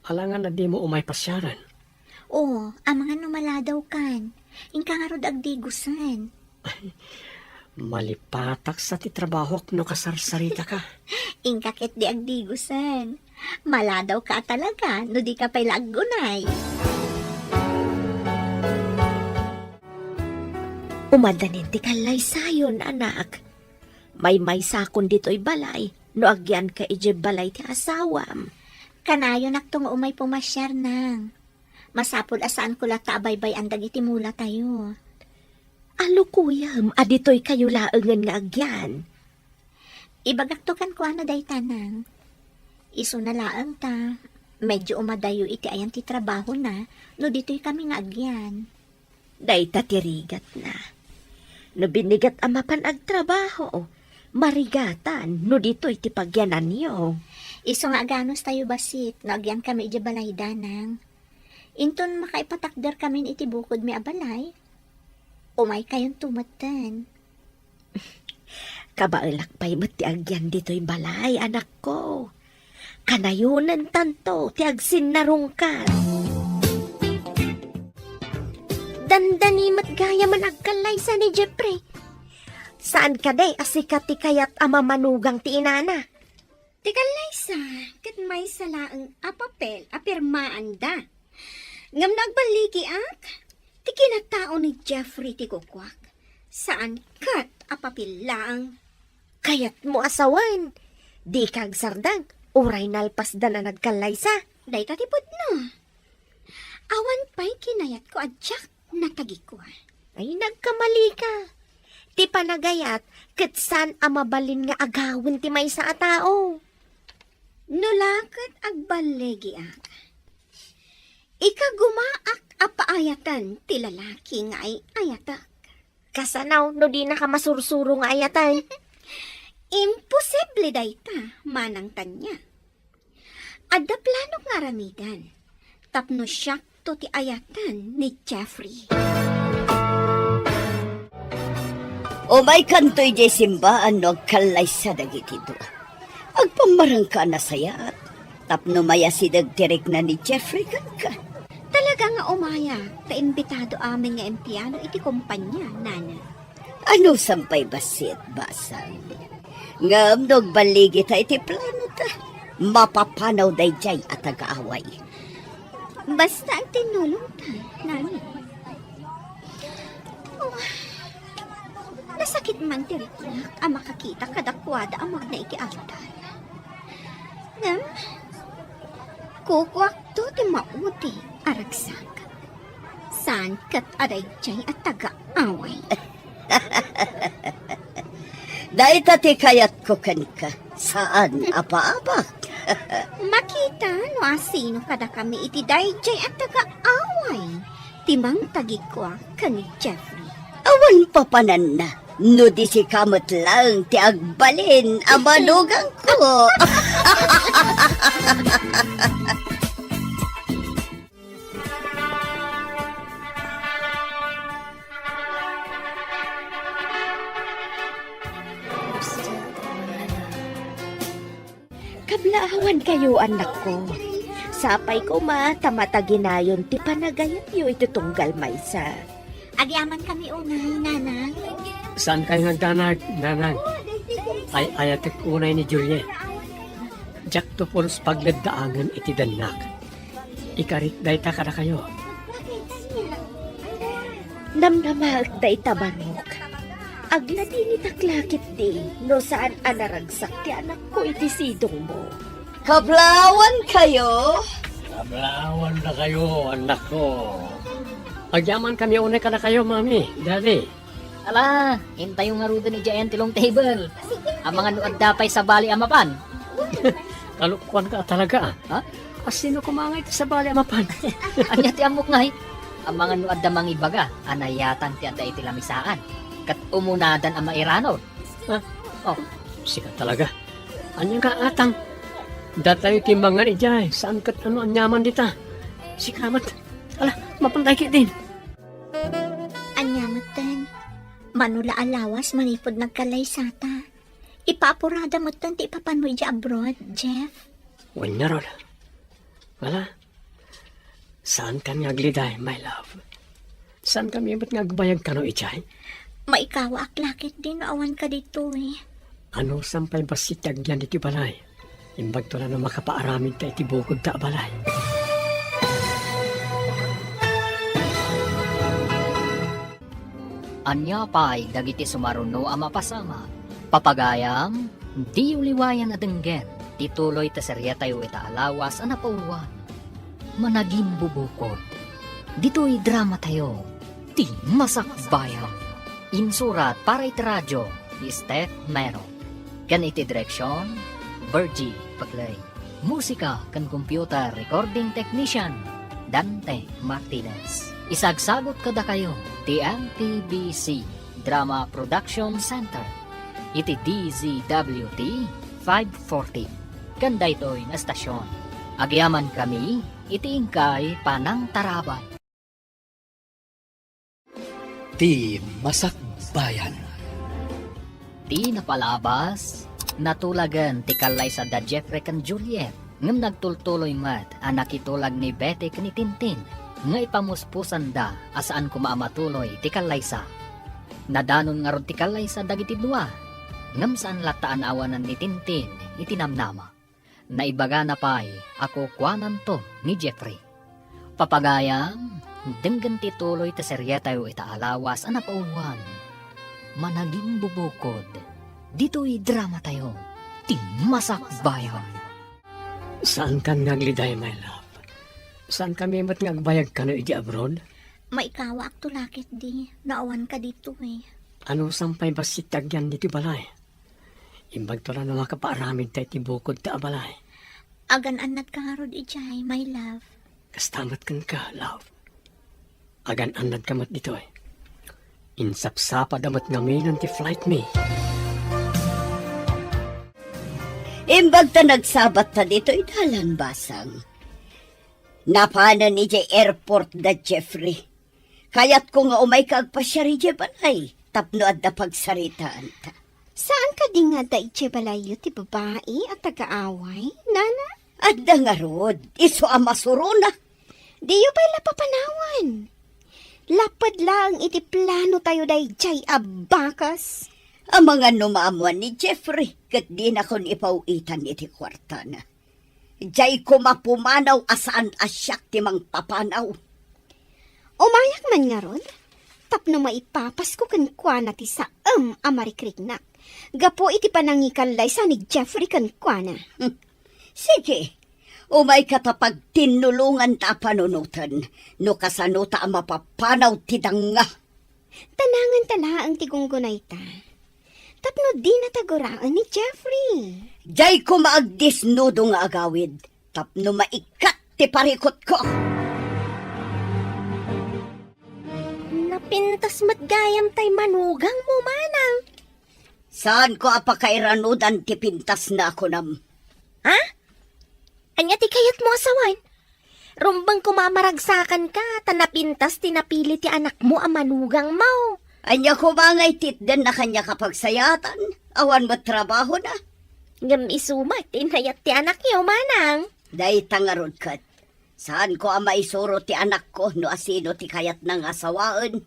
alangan na di mo umay pasyaran. Oo, ang mga numaladaw kan. Ingka nga rod agdigusan. Malipatak sa ti trabaho no kasarsarita ka. Ingkakit di agdigusan. Maladaw ka talaga, no di ka pa'y lagunay. Umadanin ti kalay sayon, anak. May sakon dito'y balay, no agyan ka ije balay ti asawam. Kanayo naktung umay pumasyar nang. Masapul asaan ko lata abaybay ang dagiti mula tayo. Alo kuyam, adito'y kayo laengan nga agyan. Ibagaktukan ko na day tanang. Iso na laang ta. Medyo umadayo iti ayan ti trabaho na, no dito'y kami nga agyan. Day tatirigat na. No binigat amapan agtrabaho, marigatan, no dito'y ti pagyanan niyo. Iso nga aganos tayo basit, no agyan kami iti balay danang. Inton makaipatakder kami iti bukod mi abalay. Umay kayong tumatan. Kabaelak pa'y ti agyan dito'y balay, anak ko. Kanayunan tanto, ti agsin narungkan. Dandanimat gaya man agkalay sa ni Jeffrey. Saan ka day asikat ti kayat ama manugang ti inana? Tikalay sa, kat may salaang apapel, apirmaan da. Ngam nagbaligi ak, ti kinatao ni Jeffrey ti kukwak. Saan kat apapil lang. Kayat mo asawan. Di kag sardang, uray nalpas da na nagkalay sa. Day tatipod no. Awan pa'y kinayat ko adyak natagi ko. Ay nagkamali ka. Ti panagayat, kitsan amabalin nga agawin ti may sa atao. Nulakat agbaligi ak. Ikagumaak apaayatan ti lalaki nga ay ayatak. Kasanaw no di na ka masursuro nga ayatan. Imposible dayta, manang tanya. Adda plano nga ramidan. Tapno siya to ti ayatan ni Jeffrey. O may kantoy di simbaan no agkalay sa dagiti do. Agpamarang ka na sayat. Tapno maya sidagtirik na ni Jeffrey kan ka. Talaga nga umaya, kaimbitado amin nga empleyado iti kumpanya, nana. Ano sampay basit basang? Ngam dog baligi ta iti plano ta. Mapapanaw dayjay at agaaway. Basta ang tinulong ta, nana. Oh, nasakit man tiritlak ang makakita kadakwada ang magna iti altar. Ngam, kukwak to ti mauti aragsak. Saan kat adayjay at taga-away. Dahil tati kayat ko kan ka. Saan apa-apa? Makita no asino kada kami iti dayjay at taga-away. Timang tagikwa kan ni Jeffrey. Awan papanan na. No di si kamot lang ti agbalin ang manugang ko. Kablaawan kayo anak ko. Sapay ko ma, tamataginayon ti panagayan yo itutunggal maysa. Agyaman kami unay, nanay. Saan kayo nagdanag, nanang? Ay ayatek unay ni Juliet. Jack to Pauls pagladdaangan iti danak. Ikarit dayta kada kayo. Namnamag day tabanok. Agla di ni taklakit di, no saan anaragsak ti anak ko iti sidong mo. Kablawan kayo. Kablawan na kayo, anak ko. Agyaman kami unay kada kayo, mami, daddy. Ala, hintay yung ngarudo ni Giant Tilong Table. Ang mga nuad dapay sa bali amapan. Kalukwan ka talaga. Ha? Sino kumangay sa bali amapan? Anya ti amok ngay. Ang mga nuad da mang ibaga, anayatan ti adda iti lamisaan. Kat umunadan ang mairano. Sikat talaga. Anya ka atang. Datayo timbangan ijay. Saan kat ano anyaman dita? Sikamat. Ala, mapantay kit din. Anyamatan. Manula alawas manipod nagkalaysata. Ipaapurada mo tan ti ipapanoy di abroad, Jeff. Wanya rol. Wala. Saan kami agliday, my love? Saan kami ba't ngagbayag ka no ijay? Maikawa aklakit din awan ka dito eh. Ano sampay ba si tagyan iti balay? Imbag to na na makapaaramid ta iti bukod ta balay. Anya pa'y dagiti sumaruno ang mapasama. Papagayam, di uliwayan na denggen. Tituloy ta serya tayo itaalawas ang napauwan. Managing bubukod. Dito'y drama tayo. Ti masakbayan. Insurat para iti radyo. Steph Mero. Kan iti direksyon, Virgie Paglay. Musika kan computer recording technician, Dante Martinez. Isagsagot kada kayo, TMPBC Drama Production Center. Iti DZWT 540. Kanda ito'y na stasyon. Agyaman kami, iti ingkay panang tarabay. Ti Masakbayan. Ti napalabas, natulagan ti kalay sa da Jeffrey kan Juliet. Ngam nagtultuloy mat, anak itulag ni Betty kan ni Tintin. Nga ipamuspusan da, asaan kumaamatuloy ti kalaysa. Nadanon nga ron ti kalaysa dagiti dua. Ngam saan lataan awanan ni Tintin, itinamnama. Naibaga na pa'y, ako kwanan to ni Jeffrey. Papagayang, denggan ti tuloy ti serya tayo itaalawas ang napauwan. Managing bubukod, dito'y drama tayo, ti masakbayan. Saan kan nagliday, my love? Saan kami ba't ngagbayag ka no iti abroad? Maikawa ak tulakit di. Naawan ka dito eh. Ano sampay ba si tagyan dito balay? Imbag to na makapaaramid tayo iti bukod ta balay. Agan-anad ka nga rod ijay, my love. Kastamat kan ka, love. Agan-anad ka mat dito eh. Insapsapa damat ngaminan ti flight me. Imbag ta nagsabat ta dito'y dalan basang. Napana ni Jay airport da Jeffrey. Kayat ko nga umay kagpasyari Jay balay. Tapno at da pagsaritaan ta. Saan ka di nga da balayo ti babae at taga-away, nana? At da nga rod, iso amasuruna. Diyo pa'y lapapanawan. Lapad lang iti plano tayo day jay abakas. Ang mga numaamuan ni Jeffrey, kat di na kon ipauitan iti kwarta na. Jay ko mapumanaw asaan asyak ti mang papanaw. Umayak man nga ron. Tapno maipapas ko kan kuana ti saam amarikrik-nak. Gapo iti panangikanlay sa ni Jeffrey kan kuana. Sige, umay katapag tinulungan ta panunutan, no kasano ta mapapanaw ti danga. Tanangan tala ang tigunggunay ta. Tapno di nataguraan ni Jeffrey. Jay ko maagdisnudo nga agawid, tapno maikat ti parikot ko. Napintas matgayam tay manugang mo, manang. Saan ko apakairanudan ti pintas na ako nam? Ha? Anya ti kayat mo asawan? Rumbang kumamaragsakan ka, tanapintas tinapili ti anak mo ang manugang mo. Anya ko bangay titdan na kanya kapagsayatan, awan mo trabaho na. Ngam isumat, tinayat ti anak niyo, manang. Day tangarod kat. Saan ko ang maisuro ti anak ko no asino ti kayat ng asawaan?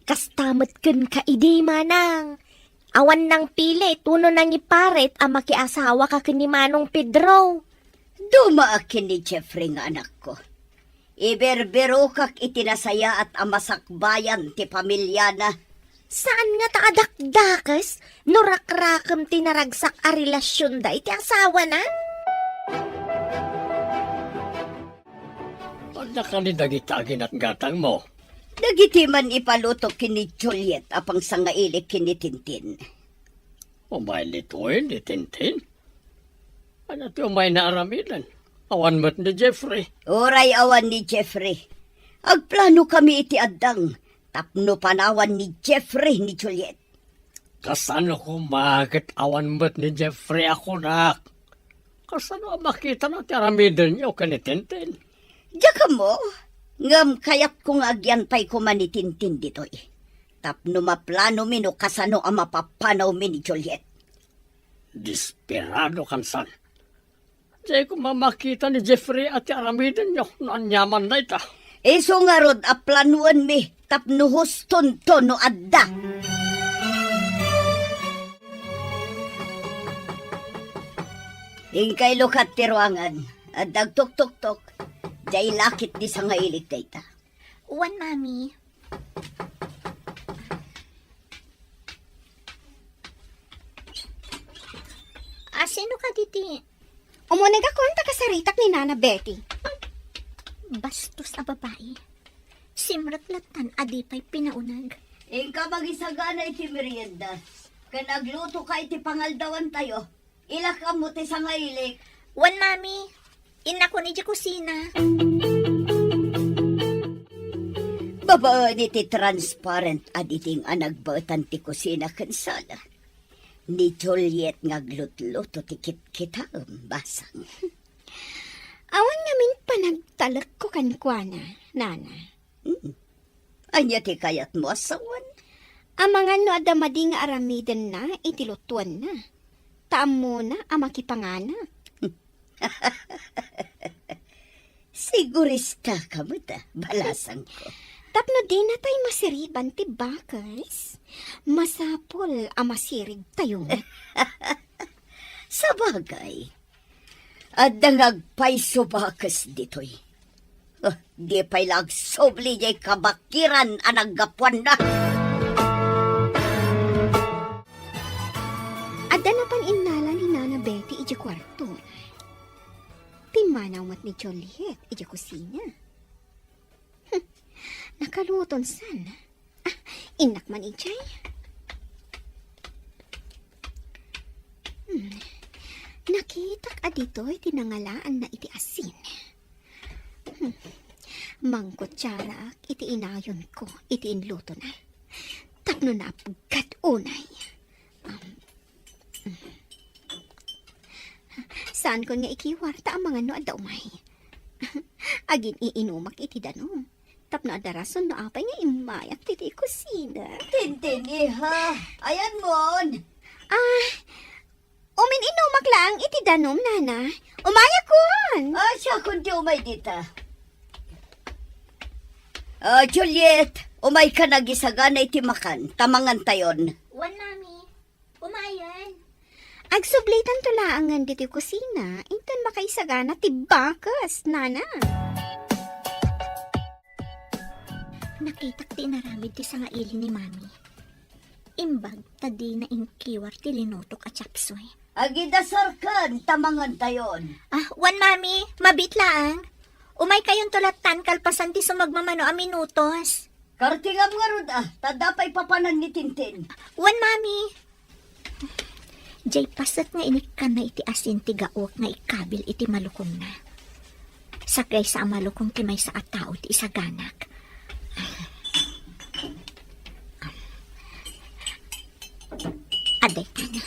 Kastamot kun ka idi, manang. Awan nang pili, tuno nang iparet ang makiasawa ka kini Manong Pedro. Dumaakin ni Jeffrey nga anak ko. Iberbero kak itinasaya at amasakbayan ti pamilya na. Saan nga taadakdakas? Nurakrakam tinaragsak a relasyon da iti asawa na? Pag nakalidagitagin at gatang mo, Dagiti man ipaluto kini Juliet apang sangailik kini Tintin. umay lituin ni Tintin. Ano ti umay na aramidan? Awan mo't ni Jeffrey. Oray awan ni Jeffrey. Agplano kami iti addang. Tapno panawan ni Jeffrey ni Juliet. Kasano ko makit awan mo't ni Jeffrey ako nak? Kasano makita na ti aramidan niyo ka ni Tintin? Diya mo, ngam kayat kong agyantay ko man ni Tintin dito'y. Tapno maplano mi no kasano ang mapapanaw mi ni Juliet. Desperado kan san. Di ko mamakita ni Jeffrey at ti aramidan niyo no anyaman na ita. Iso nga rod a planuan mi, tapno huston to no adda. Ingkay lukat ti ruangan, at dagtok-tok-tok, jay lakit di sa ngailig dayta. Uwan, mami. Sino ka diti? Umunag ako ang takasaritak ni Nana Betty. Bastos a babae. Simratlatan adipay pinaunag. Ingka magisagana iti merienda, kanagluto ka iti pangaldawan tayo, ilakam mo ti sa ngailig. Wan, mami. Ina ko ni di kusina. Babaan iti transparent aditing anagbatan ti kusina kansala. Ni Juliet ngaglutluto ti kit-kita basang. Awan ngamin panagtalak ko kankwana, Nana. Anya ti kayat mo asawan? Ang mga no adamadi nga aramiden na, itilutuan na. Taam mo na ang makipanganak. Sigurista ka mo ta, balasang ko. Tapno di na tayo masiriban ti bakas. Masapol ang masirig tayo. Sa bagay, at dangagpay bakas ditoy. Di pa'y lagsobli jay kabakiran anagapuan na. Ada na pan inala ni Nana Betty iji kwarto. Timanaw mat ni Juliet iji kusina. Nakaluton san. Inak man ijay. Nakitak adito'y tinangalaan na iti asin. Mangkutsara iti inayon ko, iti inluto na. Tapno na pagkat unay. Saan ko nga ikiwarta ang mga no at daumay? Agin iinumak iti danom. Tapno adarason no apay nga imayak titi kusina. Tintin, iha. Ayan mon. Umin inumak lang iti danom, nana. Umaya kon. Siya kundi umay dita. Juliet, umay ka nagisagana iti makan. Tamangan tayon. Wan, Mami. Umayon. Agsublitan to laangan diti kusina. Inton makaisagana ti bakas, nana. Nakitak ti naramid ti sangaili ni Mami. Imbag tadi na inkiwar ti linutok at chapsoy. Agidasar kan, tamangan tayon. Wan, Mami. Mabitlaang. Umay kayon tulatan kalpasan ti sumagmamano a minutos. Kartingam nga rod tadapay papanan ni Tintin. Wan, Mami. Jay pasat nga inikan na iti asin ti gaok nga ikabil iti malukong na. Sagay sa malukong ti may sa atao ti isaganak. Aday ka na.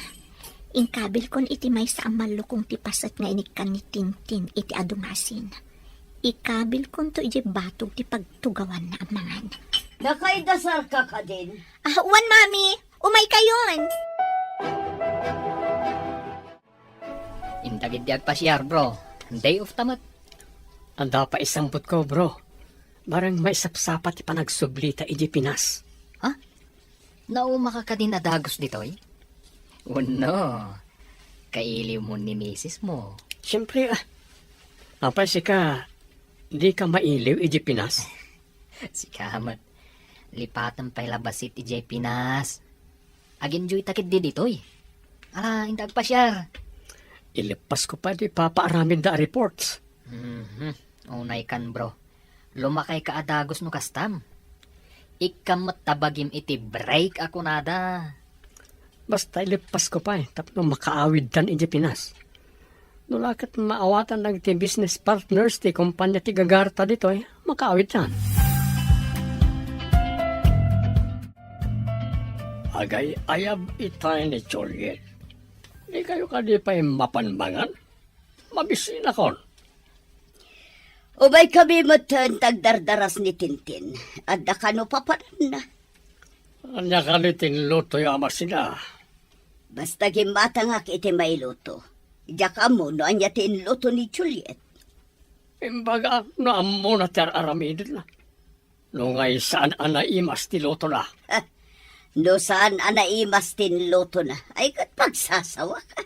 Inkabil kon iti may sa malukong ti pasat nga inikan ni Tintin iti adungasin. Ikabil kon to iti batog ti pagtugawan na amangan. Nakaidasar ka ka din. Wan, Mami. Umay kayon. Intagid pa siyar, bro. Day of tamat. Anda pa isambot ko, bro. Barang may sapsapat ti panagsublita iji Pinas. Nauma ka din adagos ditoy? Uno. Kailiw mo ni misis mo. Siyempre, apay si ka, di ka mailiw iji Pinas. Si Kamat. Lipatan pa'y labasit iji Pinas. Aginjoy takid di ditoy. Intag pa siyar. Ilipas ko pa di papaaramin da reports. Unay kan, bro. Lumakay ka adagos no kastam. Ikamat tabagim iti break ako nada. Basta ilipas ko pa tapno makaawid tan iji Pinas. Nulakat maawatan lang ti business partners ti kumpanya ti gagarta dito makaawid tan. Agay ayab itay ni Juliet. Di kayo ka di pa mapanbangan? Mabisina kon. Ubay kami matan tagdardaras ni Tintin. Adda ka no papanan na. Anya ka ni tinluto yung ama sila. Basta gimatangak iti may luto. Diyak mo no anya tinluto ni Juliet. Imbaga na amo na ter aramidin na. Nungay saan anaimas ti luto na. No saan anaimas tinluto na, ay kat pagsasawa ka.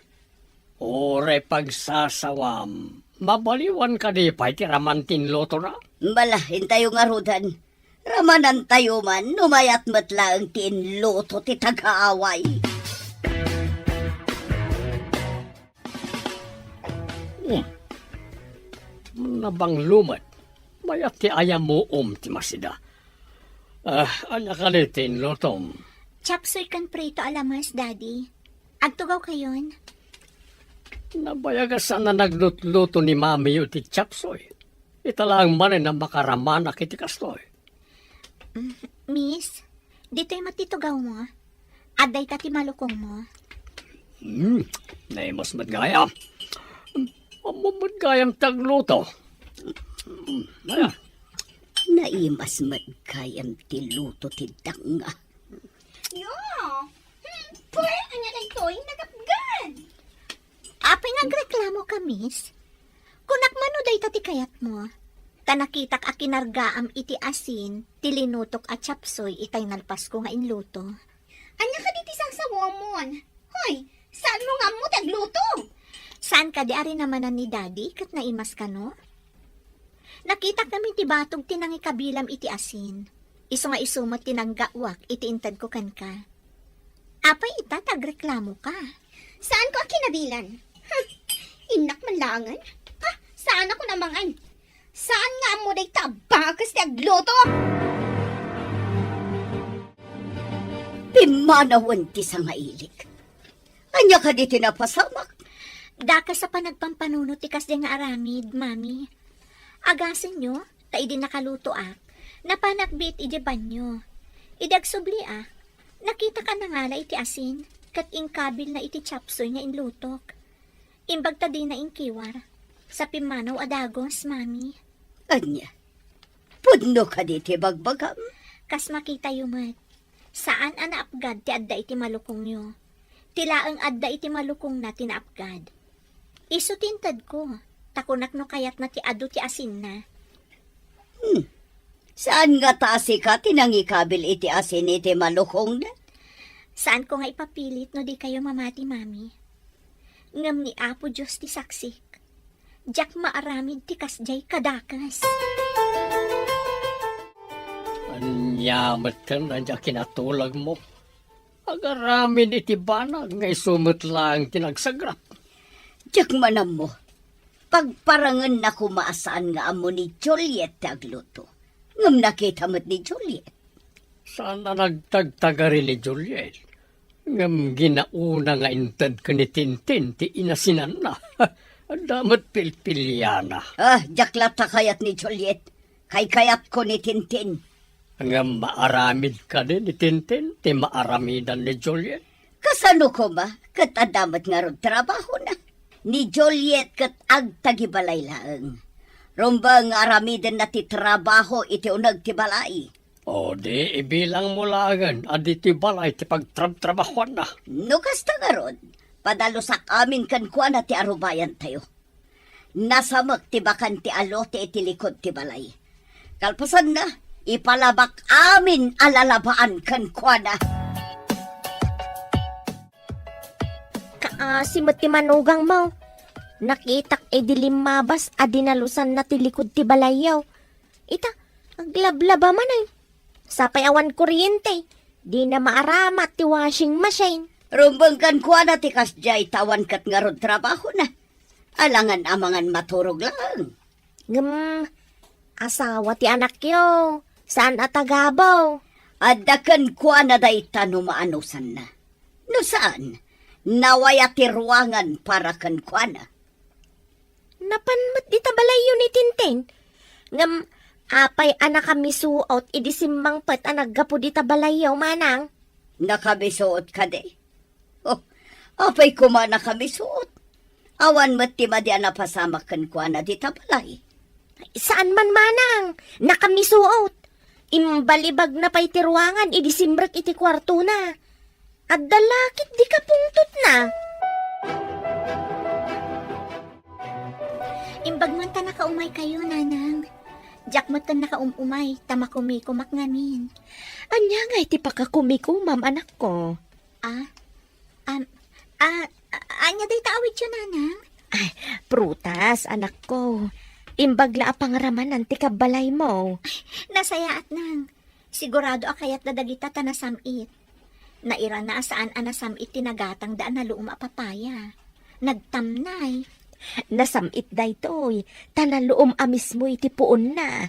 Ore pagsasawam. Mabaliwan ka di pa iti ramantin luto na. Malahin tayo nga rudan. Ramanan tayo man, numayat matlaang tinluto ti tag-aaway. Nabang lumat. Mayat ti ayam mo ti masida. Anya ka di tinlutom. Chapsoy kan prito alamas, Daddy. Agtugaw kayon. Nabayagasan na naglutluto ni Mami yung ti chapsoy. Italang manin na makaramanak iti kastoy. Miss, dito'y matitugaw mo. Aday tati malukong mo. Naimas madgayam. Madgayam tagluto. Ayan. Naimas magkayam ti luto ti danga. Yo! Pwede anya na ito'y nagapgan. Apay nagreklamo ka, Miss. Kunak manuday tati kayat mo. Tanakitak a kinargaam iti asin, tilinutok at chapsoy itay nalpas ko nga inluto. Anya ka diti sang sawamon. Hoy, saan mo nga mo tagluto? Saan ka di ari namanan ni Daddy kat naimas ka no? Nakitak namin ti batog tinangi kabilam iti asin. Iso nga isumot tinanggawak iti intad ko kan ka. Apay ita tagreklamo ka. Saan ko kinabilan? Inak manlangan? Saan ako namangan? Saan nga mo day tabakas ti agluto? Pimanawan ti sa ngailik. Anya ka di tinapasamak. Daka sa panagpampanuno ti kas nga aramid, Mami. Agasin nyo, ta idi nakaluto ak. Napanakbit ije banyo. Idag subli nakita ka na nga la iti asin, kat ingkabil na iti chapsoy nga inlutok. Imbag ta din na ingkiwar, sa pimanaw adagos, mami. Anya, pudno ka di ti bagbagam. Kas makita yumat, saan anaapgad ti adda iti malukong nyo? Tilaang adda iti malukong na tinaapgad. Isu tintad ko, takunak no kayat na ti adu ti asin na. Saan nga taasi ka tinangikabil iti asin iti malukong na? Saan ko nga ipapilit no di kayo mamati, mami? Ngam ni Apo Diyos ti saksik. Diyak maaramid ti kasjay kadakas. Anyamat ka na dya kinatulag mo. Agaramin iti banag nga isumot lang tinagsagrap. Diyak manam mo, pagparangan na kumaasaan nga amo ni Juliet tagluto. Ngam nakita mo't ni Juliet. Sana nagtagtagari ni Juliet. Ngam ginauna nga intad ka ni Tintin ti inasinan na. Damat pilpilyana. Diyak kayat ni Juliet. Kayat ko ni Tintin. Ngam maaramid ka din ni Tintin ti maaramidan ni Juliet. Kasano ko ma, kat adamat nga ron trabaho na. Ni Juliet kat agtagibalay lang. Rumbang aramidan na ti trabaho iti unag ti balay. O di, ibilang mo lagan, aditi balay ti pagtrab-trabahuan na. No kasta nga ron, padalusak amin kan kuha na ti arubayan tayo. Nasamak ti bakan ti alote iti likod ti balay. Kalpasan na, ipalabak amin alalabaan kan kuha na. Kaasimot ti manugang mo. Nakitak dilim mabas adinalusan na ti likod ti balayaw. Ita, aglablaba man ay. Sapay awan kuryente. Di na maaramat ti washing machine. Rumbang kan kuha na ti kasjay tawan kat nga ron trabaho na. Alangan amangan maturog lang. Asawa ti anak yo. Saan atagabaw? Adakan kuha na day tanumaanusan na. No saan? Nawaya ti ruangan para kan kuha na. Napanmat di tabalayo ni Tintin. Apay anak kami suot idisimbang pet anaggapo di tabalayaw manang. Nakabisuot ka de. Oh, apay kumana kami suot. Awan mati madi anapasamak kan kuha na di tabalay. Saan man manang? Nakamisuot. Imbalibag na pa'y tiruangan idisimbrak iti kwarto na. At dalakit di ka pungtot na. Imbag man ta nakaumay kayo, nanang. Diyak mo ta nakaumumay, tamakumikumak ngamin. Anya nga iti pakakumiko, ma'am anak ko. Anya day taawid yun, nanang? Ay, prutas, anak ko. Imbagla apangaraman ti kabalay mo. Nasayaat nang. Sigurado akayat dadagita ta nasamit. Naira na saan anasamit tinagatang daan na luum apapaya. Nagtamnay. Nasamit daytoy, tanaloom amis mo iti puon na.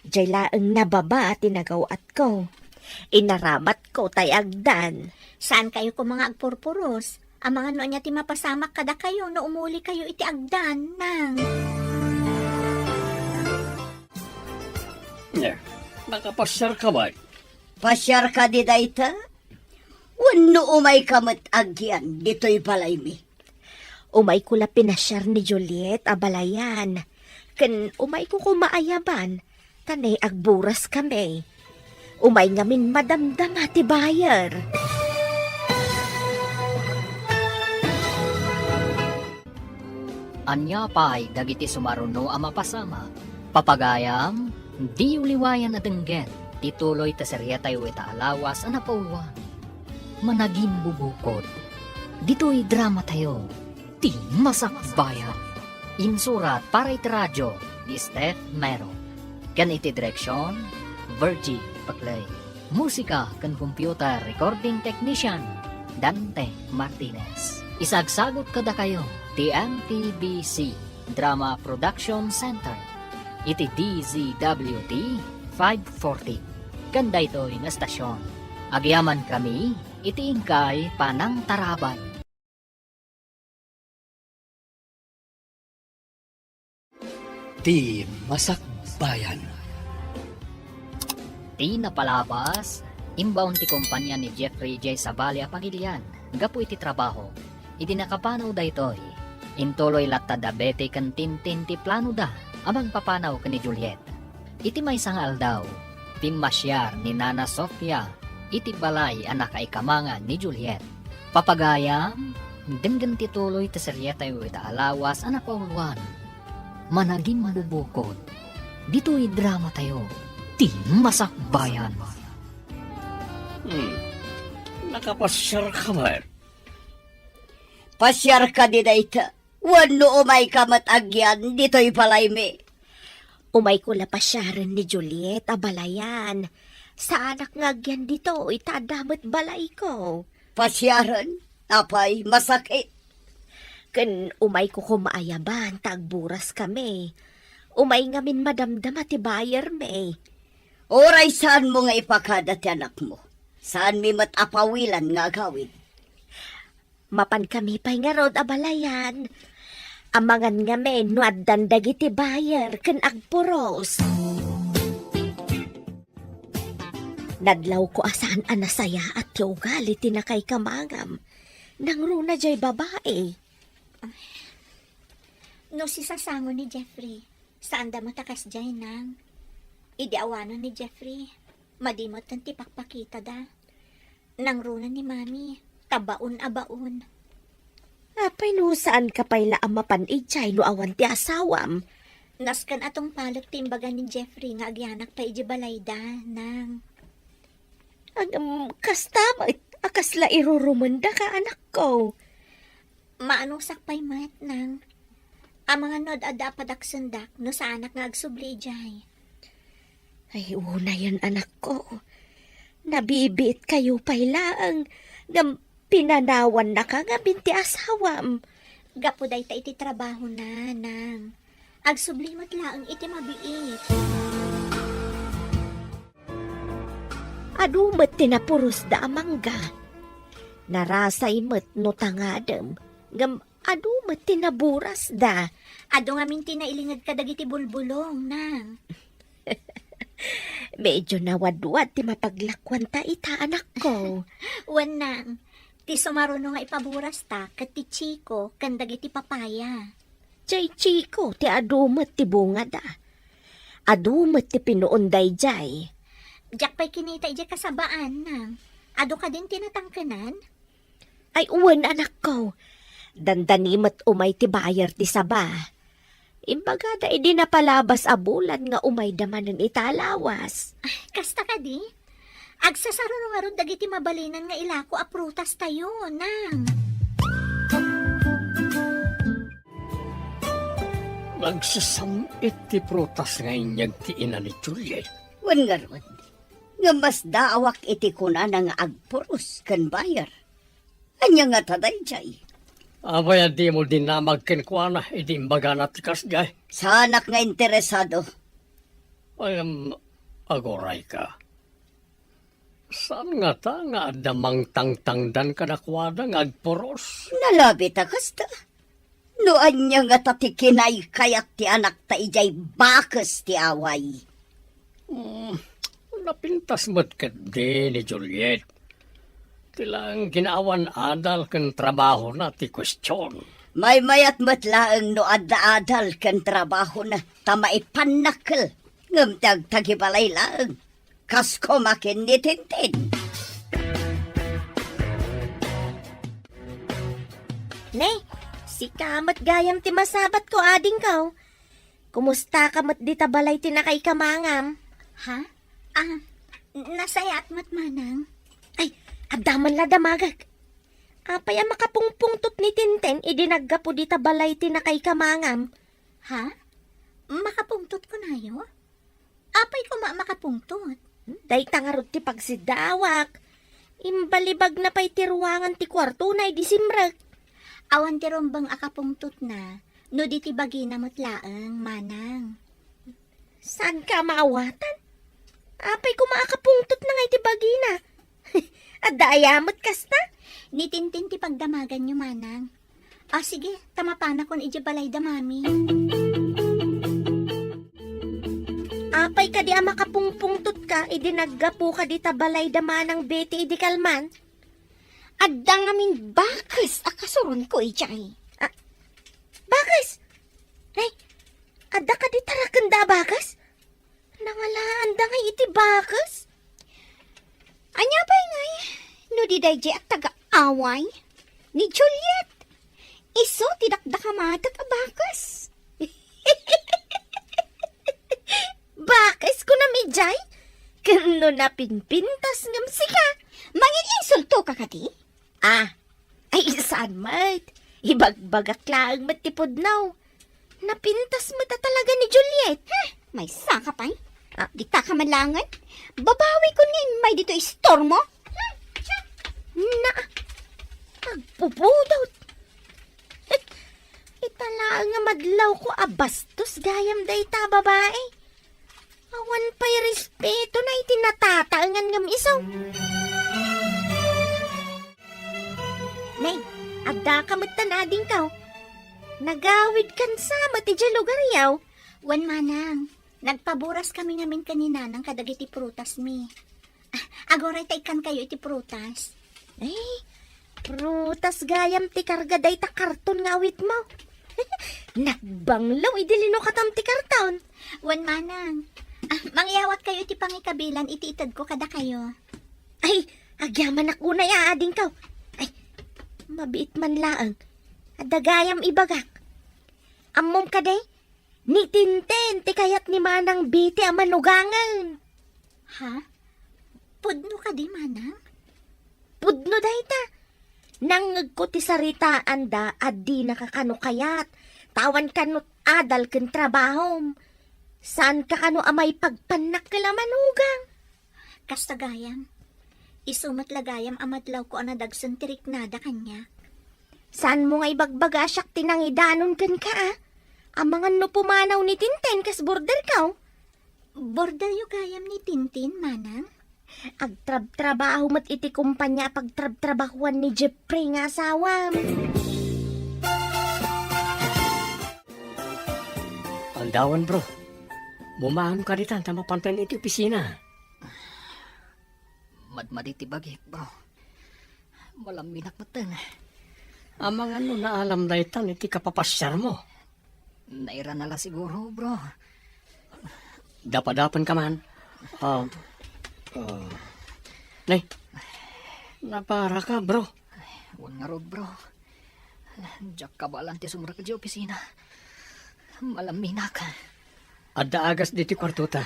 Diyay laeng nababa tinagawat ko. Inaramat ko tay agdan. Saan kayo ko mga agpurpuros? Ang mga noon niya ti mapasamak kada kayo no umuli kayo iti agdan nang. Nakapasyar ka ba? Pasyar ka di dayta? Wano umay kamat agyan, dito'y balay mi. Umay ko la pinasyar ni Juliet abalayan. Ken umay ko kumaayaban, tanay agburas kami. Umay ngamin madamdam ati bayar. Anya pa'y dagiti sumaruno ang mapasama. Papagayam, di uliwayan at dengget. Tituloy ta serya tayo itaalawas ang napauwan. Managing bubukod. Dito'y drama tayo. Ti masakbayan. Insurat para iti radyo ni Steph Mero. Kan iti direksyon, Virgie Paclay. Musika kan computer recording technician, Dante Martinez. Isagsagot kada kayo, TMTBC Drama Production Center. Iti DZWT 540. Ganda ito'y na stasyon. Agyaman kami, iti ingkay panang taraban. Di Masakbayan. Di napalabas, Imbaon ti kumpanya ni Jeffrey J. Sabali apagilian, gapu iti trabaho. Iti nakapanaw da itoy, intuloy latta da bete kan tintin ti plano da, amang papanaw ka ni Juliet. Iti may sangal daw, timmasyar ni Nana Sofia, iti balay anak ay kamanga ni Juliet. Papagayam, denggan tituloy ti seryeta yu ita alawas anak pauluan. Managing mabubukod, dito'y drama tayo, ti masakbayan. Nakapasyar ka man. Pasyar ka di da ita. Wano umay ka matagyan, dito'y palayme. Umay ko la pasyaran ni Juliet, abalayan. Sa anak ngagyan dito, itadamat balay ko. Pasyaran, apay masakit. Kan umay ko kumaayaban, tagburas kami. Umay ngamin madamdama ti bayer me. Oray saan mo nga ipakada ti anak mo? Saan mi matapawilan nga gawin? Mapan kami pa'y nga rod abalayan. Amangan nga men, nuaddan dagiti bayer, kan agpuros. Nadlaw ko asaan anasaya at tiugali tinakay kamangam. Nang runa jay babae. No si sasango ni Jeffrey, saan da matakas jay nang? Idiawanan ni Jeffrey, madimot ng tipakpakita da. Nang runa ni Mami, tabaon-abaon. Apay no saan ka pa'y laamapan ijay no awan ti asawam. Naskan atong palot timbaga ni Jeffrey nga agyanak pa ijibalay da, nang. Kastamay, akasla irurumanda ka anak ko. Maanong sakpay mat, nang. Ang mga nod ada padaksundak no sa anak nga agsubli jay. Ay, una yan anak ko. Nabibit kayo pa'y laang ngam pinanawan na ka nga binti asawam. Gapo day ta iti trabaho na, nang. Agsublimot laang iti mabiit. Adumat tinapuros da amangga. Narasay mat no tangadam. Ngam adumat tinaburas da. Ado nga minti na ilingad ka dagiti bulbulong, nang. Medyo nawadwad ti mapaglakwan ta ita anak ko. Wan nang. Ti sumaruno nga ipaburas ta, kat ti chiko, kandag iti papaya. Jay chiko ti adumat ti bunga da. Adumat ti pinuunday jay. Diyak pa'y kinita ija kasabaan, nang. Ado ka din tinatangkanan? Ay uwan anak ko. Dandanimat umay ti bayar ti saba. Imbaga da idi napalabas abulan nga umay daman ng italawas. Kasta ka di? Agsasaruno nga ron dagiti mabalinan nga ilako aprutas tayo, nang. Nagsasamit ti prutas ngayon niyag ti ina ni Juliet. Wan nga ron. Nga mas daawak iti kuna nga agpuros kan bayar. Anya nga taday jay. Abay, di mo din na magkinkwana, idi imbaga na tikas jay. Sa anak nga interesado. Ay, agoray ka. Saan nga ta nga adamang tangtangdan ka nakwada nga agporos? Nalabi ta kasta. No anya nga tatikinay kayat ti anak ta ijay bakas ti away. Napintas mo't ka di ni Juliet. Tilang ginaawan adal kan trabaho na ti kwestiyon. May mayat matlaang no adda-adal kan trabaho na tamaipanakal. Ngam tagibalay lang. Kasko makin ni Tintin. Ne, si kamat gayam ti masabat ko ading kaw. Kumusta kamat di tabalay ti nakay kamangam? Ha? Nasayat mat manang. Ay, adaman la damagag. Apay ang makapungpungtot ni Tintin, idinaggapo di tabalay ti nakay kamangam. Ha? Makapungtot ko na yo? Apay ko makapungtot? Day tangarot ti pagsidawak. Imbalibag na pa'y tiruangan ti kwarto na idisimrag. Awan ti rombang akapungtot na, no di ti bagi na matlaang, manang. Saan ka maawatan? Apay ko maakapungtot na nga iti bagi na. At daayamot kasta? Ni Tintin ti pagdamagan nyo, manang. Sige, tamapana kon iji balay da, mami. Sapay ka di makapungpungtot ka, idinaggapo ka di tabalay damanang beti idi kalman. Adda ngamin bakas akasuron ko ijay. Bakas! Ay, adda ka di tarakanda bakas? Nangalaan da nga iti bakas? Anya ba ngay? No di dayjay at taga-away? Ni Juliet. Iso tidakda ka matag bakas. Bakas ko na mijay? Kano na pinpintas ngam sika? Mangin insulto ka kadi? Ay saan mat? Ibagbagak laang matipod now. Napintas mo ta talaga ni Juliet. May saka pa'y. Di ka kamalangan. Babawi ko nin may dito istormo. Na, agpupudot. Itala nga madlaw ko abastos gayam day ta babae. Awan pa'y respeto na itinatatangan ngam isaw. Nay, adda ka magtanading ka. Nagawid kan sa mati dya lugar yaw. Wan manang, nagpaburas kami namin kanina ng kadagiti prutas mi. Agoray taikan kayo iti prutas. Ay, prutas gayam ti karga day ta karton nga awit mo. Nagbanglaw idilino katam ti karton. Wan manang, mangyawat kayo iti pangikabilan iti itad ko kada kayo. Ay, agyaman ako na yaading ka. Ay, mabiit man laang. Adagayam ibagak. Ammom ka day, ni Tintin ti kayat ni manang biti ang manugangan. Ha? Pudno ka di manang? Pudno day ta. Nangag ko ti saritaan da at di nakakano kayat. Tawan kanot adal ken trabahom. Saan ka kano amay pagpanak kala manugang? Kastagayam. Isumat lagayam amadlaw ko anadagsun tirik nada kanya. Saan mo nga ibagbaga siyak tinangidanon kan ka Ang mga no pumanaw ni Tintin kas border ka. Border yu gayam ni Tintin, manang? Agtrab-trabaho mat iti kumpanya pagtrab-trabahuan ni Jeffrey nga asawam. Andawan bro, bumahan ka dito, tama pantayin iti opisina. Madmaditi bagi, bro. Malaminak matan. Amang ano na alam na itan, iti kapapasyar mo. Naira na la siguro, bro. Dapadapan ka man. Nay, napara ka bro. Huwag nga road, bro. Diyak ka ba lang ti sumra ka di opisina. Malaminak. Adda agas diti kwartuta.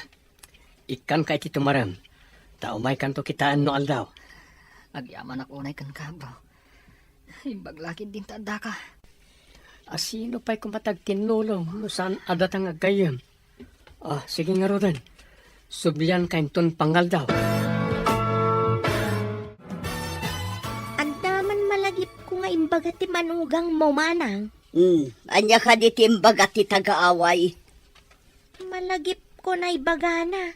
Ikan ka iti tumaram. Taumay kanto kitaan no aldaw. Agyaman ako unay kan ka, bro. Ibaglakid din tada ka. Asino pa'y kumatag tinulong no saan adatang agayam. Sige nga rodan. Sublian kain ton pangal daw. Andaman malagip ko nga imbaga ti manugang mo manang. Anya ka di timbaga ti taga-away. Malagip ko na ibagana.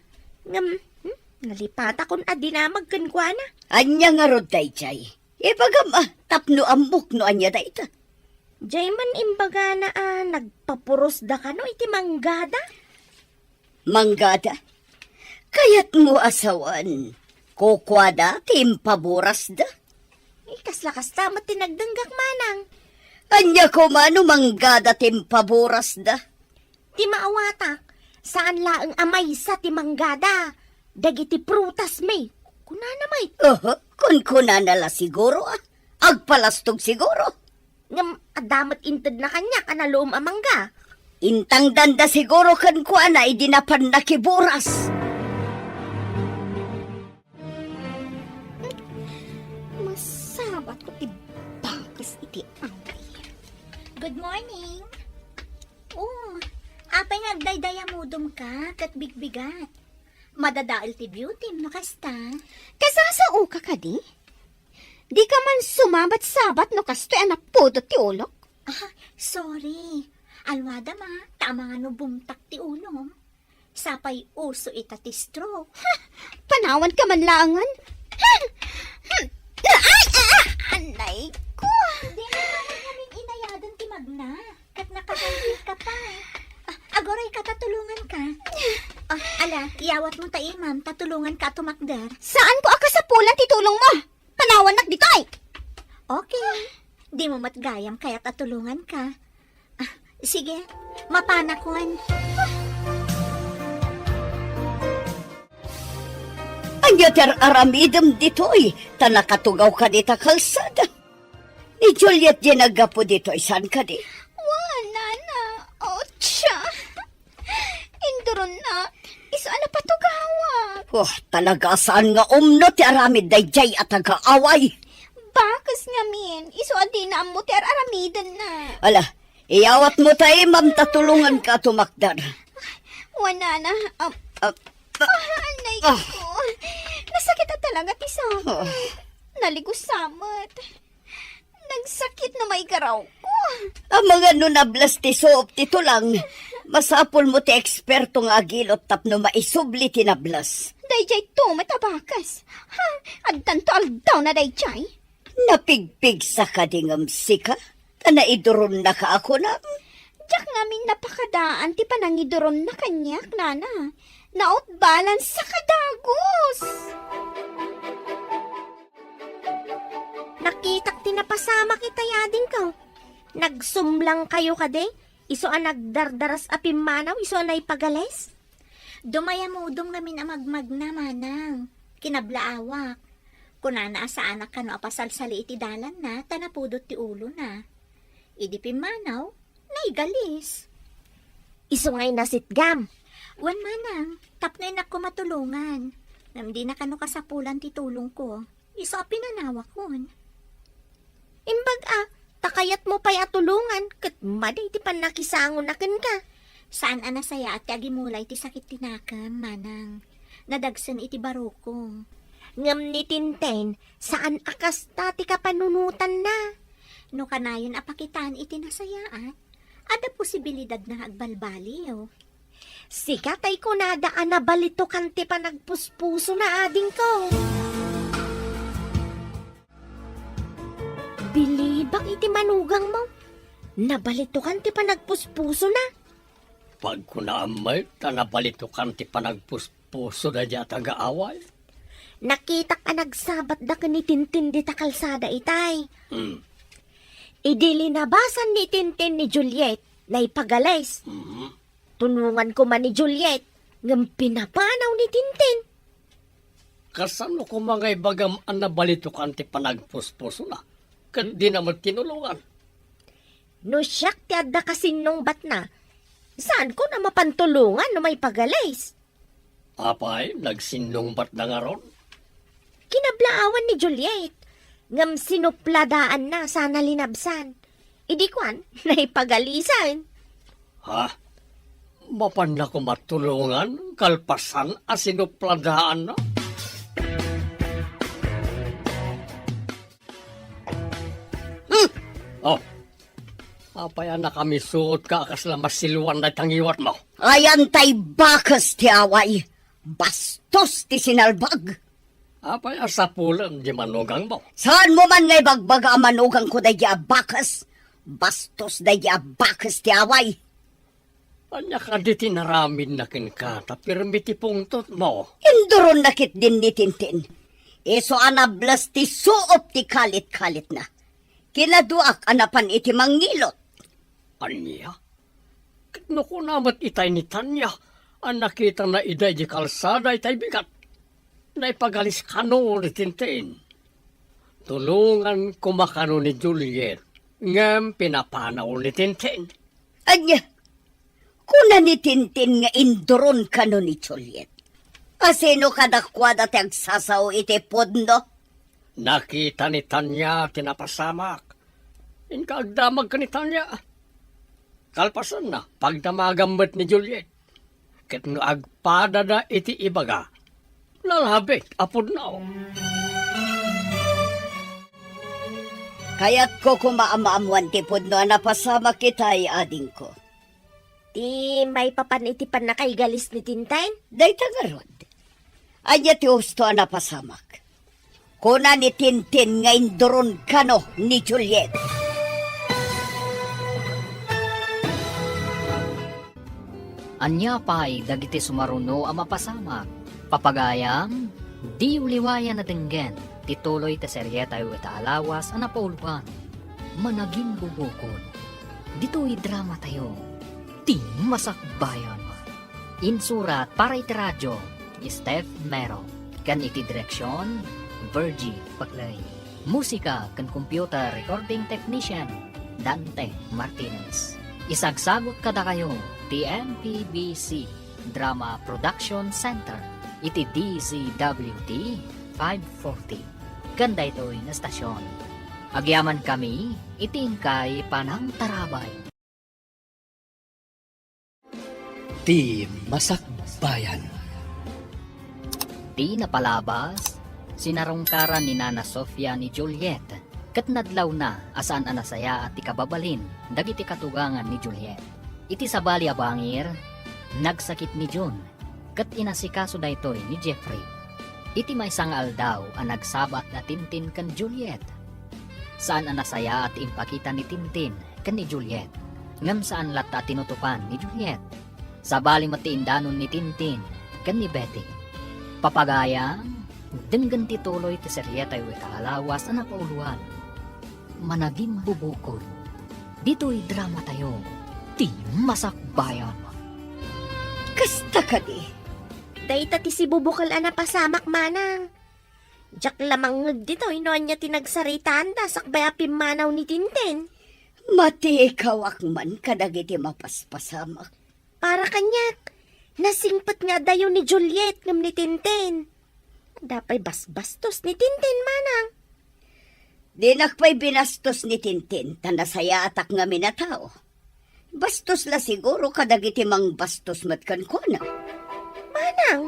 Nalipata kon adi na magkankwana. Anya nga rod dayjay. Ibagam tapno amok no anya dayta. Jay man imbaga na nagpapuros da ka no iti manggada. Manggada. Kayat mo asawan. Kukwada timpaburas da. Kas-lakas tamat tinagdanggak manang. Anya ko mano manggada timpaburas da. Ti maawatak. Saan laang amay sa ti manggada. Dagiti prutas may. Kunana may. Kun kunanala siguro Agpalastog siguro. Ngam adamat inted na kanya kanaloom amangga. Intang danda siguro kan kuana idinapan na kiburas. Masabat ko ti bakas iti away. Good morning. Apay nga agdaydayamudom ka, kat bigbigat. Madadaal ti beauty, no kasta. Kasasao ka kadi? Di ka man sumabat-sabat no kastoy anak puto ti ulok. Sorry. Alwada ma, tama nga no bumtak ti ulong. Sapay uso ita ti stroke. Panawan ka man langan. Anay ko. Di naman kaming inayadan ti Magna. Kat nakahangkit ka pa. Agoray katatulungan ka. Ala, Iyawat mo tayo, ma'am. Tatulungan ka tumakder. Saan ko akasapulan titulong mo? Panawan nak dito ay! Okay. Di mo matgayam kaya tatulungan ka. Sige, mapanakon. Anya ter aramidem ditoy, tanakatugaw ka dita kalsada. Ni Juliet ginagapo ditoy, saan ka di? Wala na. Otsa. Induron na. Iso na patugawa. Oh, talaga saan nga umno ti aramid dayjay at agaaway. Bakas nga min. Iso adi na mo ter aramidan na. Ala, iyawat mo tayo, ma'am, tatulungan ka tumakdar. Wala na. Anay Ah. ko. Nasakit na talaga ti sa Oh. Naligusamat. Nagsakit na may garaw ko. Ang mga nunablas ti soop tito lang, masapol mo ti eksperto nga agilot tapno maisubli ti nablas. Dayjay to matabakas. Ha? Agdan to aldaw na dayjay. Napigpig sa kadingam sika, tanaiduron na ka ako na. Diyak namin napakadaan ti panangidoron na kanyak, nana. Naot balance sa kadagos. Nakitak tinapasama kita yading ka. Nagsumlang kayo kade. Iso ang nagdardaras apimanaw, iso ang naipagales. Dumayamudong namin ang magmag na manang. Kinablaawak. Kunana sa anak ka no apasalsali iti dalan na, tanapudot ti ulo na. Idi pimanaw, naigalis. Iso nga'y nasitgam. Wan manang, tapnoy na ko matulungan. Namdi na kano kasapulan ti tulong ko. Iso pinanawa kon. Imbag takayat mo pa'y atulungan, kat maday ti panakisangon na ka. Saan anasaya at agimulay ti sakit tinakam, manang. Nadagsan iti barukong. Ngam ni Tinten, saan akas tati ka panunutan na? No kanayon apakitaan iti nasayaat, ada posibilidad na agbalbaliw. Sikatay ko nadaan na balito kanti pa nagpuspuso na ading ko. Bilibak iti manugang mo. Nabalito kanti pa nagpuspuso na. Pag kunaamay, tanabalitukan ti panagpuspuso na diya taga-away. Nakita ka nagsabat da ka ni Tintin di ta kalsada itay. Hmm. Idilinabasan ni Tintin ni Juliet na ipagalays. Tunungan ko man ni Juliet ngam pinapanaw ni Tintin. Kasano ko mga ibagam ang nabalitukan ti panagpuspuso na? Di naman tinulungan. No siyak ti adda kasinong bat na. Saan ko na mapantulungan no may pagalays? Apay, nagsinong bat na nga ron? Kinablaawan ni Juliet. Ngam sinupladaan na sana linabsan. Idikwan, naipagalisan. Ha? Mapan na ko matulungan, kalpasan, asinupladaan na? Oh, apaya na kami suot ka akas na masiluan na tangiwat mo. Ayan tay bakas ti away, bastos ti sinalbag. Apaya sa pulan di manugang mo. Saan mo man ngay bagbaga manugang ko day bakas, bastos day bakas ti away. Anya ka di tinaramin na kinka, tapirmiti pungtot mo. Induron nakit din ni Tintin. Iso anablas ti suop ti kalit-kalit na. Kinaduak anapan iti mangilot. Anya? Kitno ko namat itay ni Tanya, ang nakita na iday di kalsada itay bigat. Naipagalis kano ni Tintin. Tulungan kumakano ni Juliet, ngam pinapanaw ni Tintin. Anya, kuna ni Tintin nga induron kano ni Juliet. Asino kadakwada ti agsasaw iti podno? Nakita ni Tanya tinapasamak. Inkaagdamag ka ni Tanya. Kalpasan na, pagdamagambat ni Juliet. Kitno agpada na iti ibaga. Lalabik, apod na o. Kaya't ko kumaamaamuan ti podno napasama kitay ading ko. Ti may papanitipan na kay galis ni Tintin? Day tagarod. Anya ti husto napasamak. Kuna ni Tintin nga induron kano ni Juliet. Anya pa'y dagiti sumaruno ang mapasamak. Papagayam, di uliwayan na denggen, tituloy ta seryeta yu alawas ang napauluan. Managing bubukod. Dito'y drama tayo. Ti masakbayan. Insurat para iti radyo, Steph Mero. Kan iti direksyon, Virgie Paglay. Musika kan computer recording technician, Dante Martinez. Isagsagot kada kayo, TMPBC Drama Production Center, iti DZWT 540. Ganda ito'y na stasyon. Agyaman kami, itingkay panang tarabay. Ti Masakbayan. Di napalabas, sinarungkaran ni Nana Sofia ni Juliet, kat nadlaw na asaan anasaya at ikababalin, dagiti katugangan ni Juliet. Iti sabali abangir, nagsakit ni June, kat inasikaso daytoy ni Jeffrey. Iti may sangal daw ang nagsabat na Tintin kan Juliet. Saan anasaya at impakita ni Tintin kan ni Juliet, ngam saan lata tinutupan ni Juliet. Sabali matiindanon ni Tintin kan ni Betty. Papagayang, denggan tituloy ti seryeta yu alawas na napauluan. Managing bubukod. Dito'y drama tayo. Ti Masakbayan. Kasta ka di. Dayta ti si bubukal ana pasamak manang. Jak lamang dito inoan niya tinagsaritaan da sakbay apim manaw ni Tintin. Mati ikaw akman kadagiti mapaspasamak. Para kanyak, nasingpet nga dayo ni Juliet ngam ni Tintin. Dapay basbastos ni Tintin manang. Di nakpay binastos ni Tintin, tanasaya atak nga minatao. Bastos la siguro kadagiti mang bastos matkan ko na. Manang.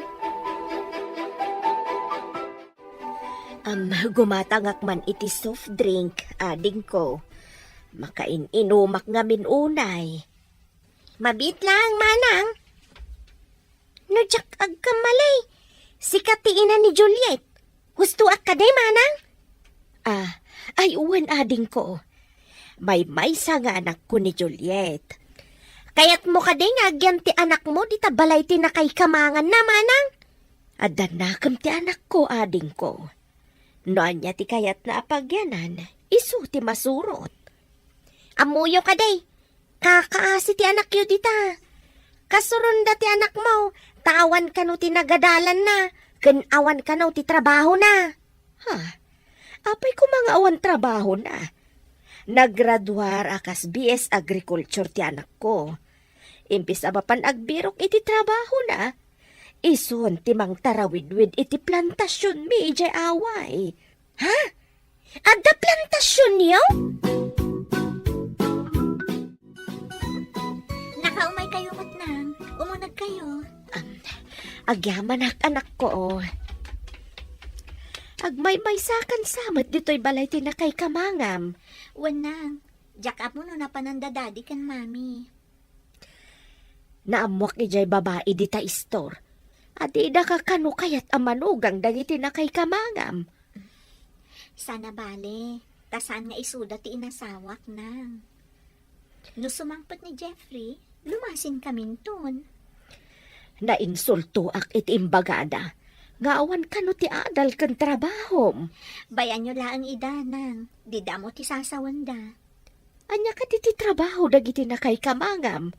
Gumatangak man iti soft drink, ading ko. Makain-inumak nga minunay. Mabit lang, manang. No, jak agkamalay. Sikatiin na ni Juliet. Gusto ak ka day, manang? Ay uwan ading ko. May sa nga anak ko ni Juliet. Kaya't mo ka day ngagyan ti anak mo, di tabalay ti nakay kamangan na, manang. Adanakam ti anak ko, ading ko. Noan niya ti kayat na apagyanan, isu ti masurot. Amuyo ka day. Kakaasi ti anak yu dita. Kasurunda ti anak mo, tawan ka no ti nagadalan na, kanawan ka no ti trabaho na. Apay ko mga awan trabaho na. Naggraduar akas BS Agriculture ti anak ko. Imbis abapan agbirok iti trabaho na, ison ti mang tarawidwid iti plantasyon mi ijay away. Ha? Adda plantasyon niyo? Nakaumay kayo matnang. Umunag kayo. Agyaman anak ko. Agmay-may sakan samat dito'y balay tinakay kamangam. Wanang. Jak up mo no na panandadadi kan mami. Naamwak ijay babae di ta istor. Adida ka kano kayat amanugang dagiti nakay kamangam. Sana bale. Tasaan nga isuda ti inasawak nang. No sumangpot ni Jeffrey, lumasin kaming ton. Nainsulto ak iti imbagada. Ngaawan ka no ti adal kan trabahom. Bayan nyo laang idanang. Di damo ti sasawanda. Anya ka ti trabaho dagiti nakay kamangam.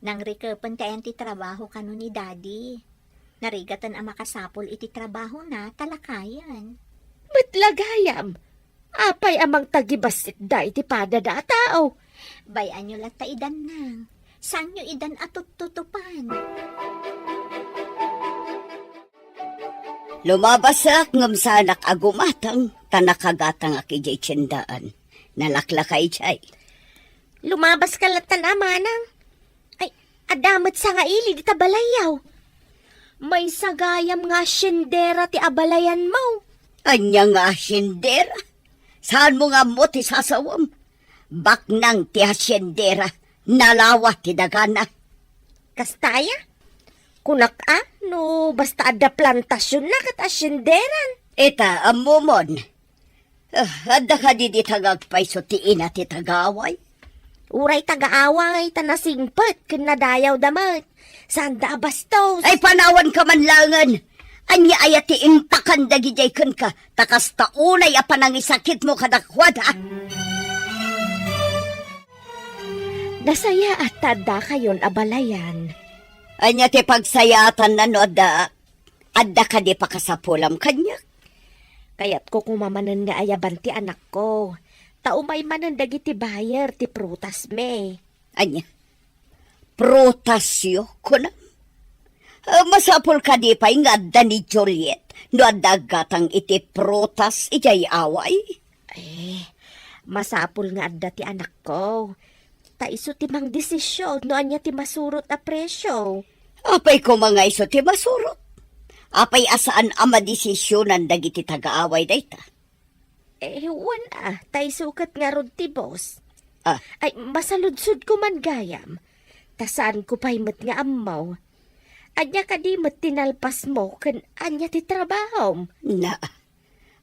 Nang rikepan tayan ti trabaho kano ni daddy. Narigatan ang makasapol iti trabaho na talakayan. Ba't lagayam? Apay amang tagibasit da iti padada tao. Bayan nyo lata idan nang. Saan nyo idan atot tutupan? Lumabas ak ngam sanak agumatang, tanakagatang akijay tiyandaan. Nalaklakay jay. Lumabas ka latan amanang. Ay, adamat sa nga ilig ita balayaw. May sagayam nga syendera ti abalayan mo. Anya nga asyendera? Saan mo nga mo ti sasawam? Baknang ti asyendera, nalawa ti dagana. Kastaya? Kunak no basta ada plantasyon na kat asyenderan. Eta, amumon. Adda ka di tagagpay so ti ina ti tagaway. Uray tagaaway, tanasingpet, kinadayaw damat. Sanda bastos. Ay panawan ka man langan. Anya ayati intakan dagijay kun ka. Takas taunay apan ang isakit mo kadakwad ha. Nasaya at tada kayon abalayan. Anya ti pagsayatan na no adda ka di pa kasapulam kanya. Kaya't ko kumamanan nga ayaban ti anak ko. Taumay manan dagiti bayer ti prutas me. Anya, prutasyo ko na. Masapul ka di pa'y nga adda ni Juliet. No adda gatang iti prutas ijay away. Masapul nga adda ti anak ko. Taiso ti mang desisyon no anya ti masurot a presyo. Apay ko mga iso ti masurot. Apay asaan ama desisyonan dagiti tagaaway dayta. Wala. Tay sukat nga rod ti boss. Ah. Ay, masaludsud ko man gayam. Tasaan ko pa'y mat nga amaw. Anya ka di mat tinalpas mo kan anya ti trabaho. Na,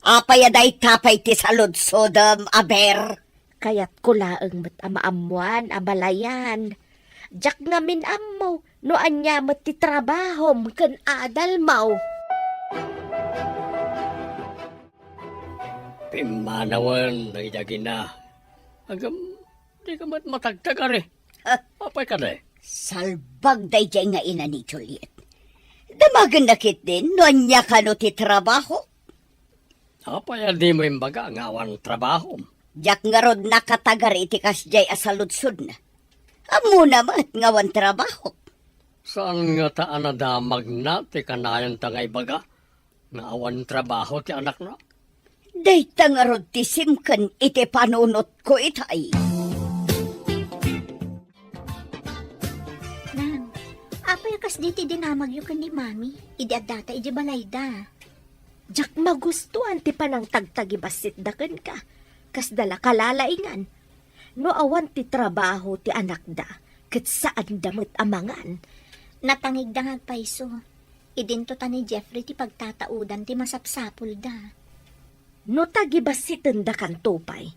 apay aday tapay ti saludsodam aber. Kaya't ko laeng mat amaamuan, abalayan. Jak ngamin amaw, no anya mat ti trabaho kan adal maw. Pimanawan na idagin na. Agam, di ka matagtagari. Apay ka na eh. Salbag dayjay nga ina ni Juliet. Damagan nakit din, no anya ka no ti trabaho. Apay di mo imbaga nga awan trabaho. Jak nga rod nakatagar iti kasjay asaludsod na. Amo naman ngawan trabaho. Saan nga taan na damag na ti kanayan ta nga ibaga? Nga awan trabaho ti anak na. Dayta nga rod ti simken iti panunot ko itay. Nang, apay kas di ti dinamag yu kan ni mami. Idi adata iji balayda. Jak magustuhan ti panang tagtagibasit daken ka. Kas dala kalalaingan. No awan ti trabaho ti anak da. Kat saan damot amangan. Natangig da nga paiso. Idinto ta ni Jeffrey ti pagtataudan ti masapsapul da. No tagibasitan da kan tupay.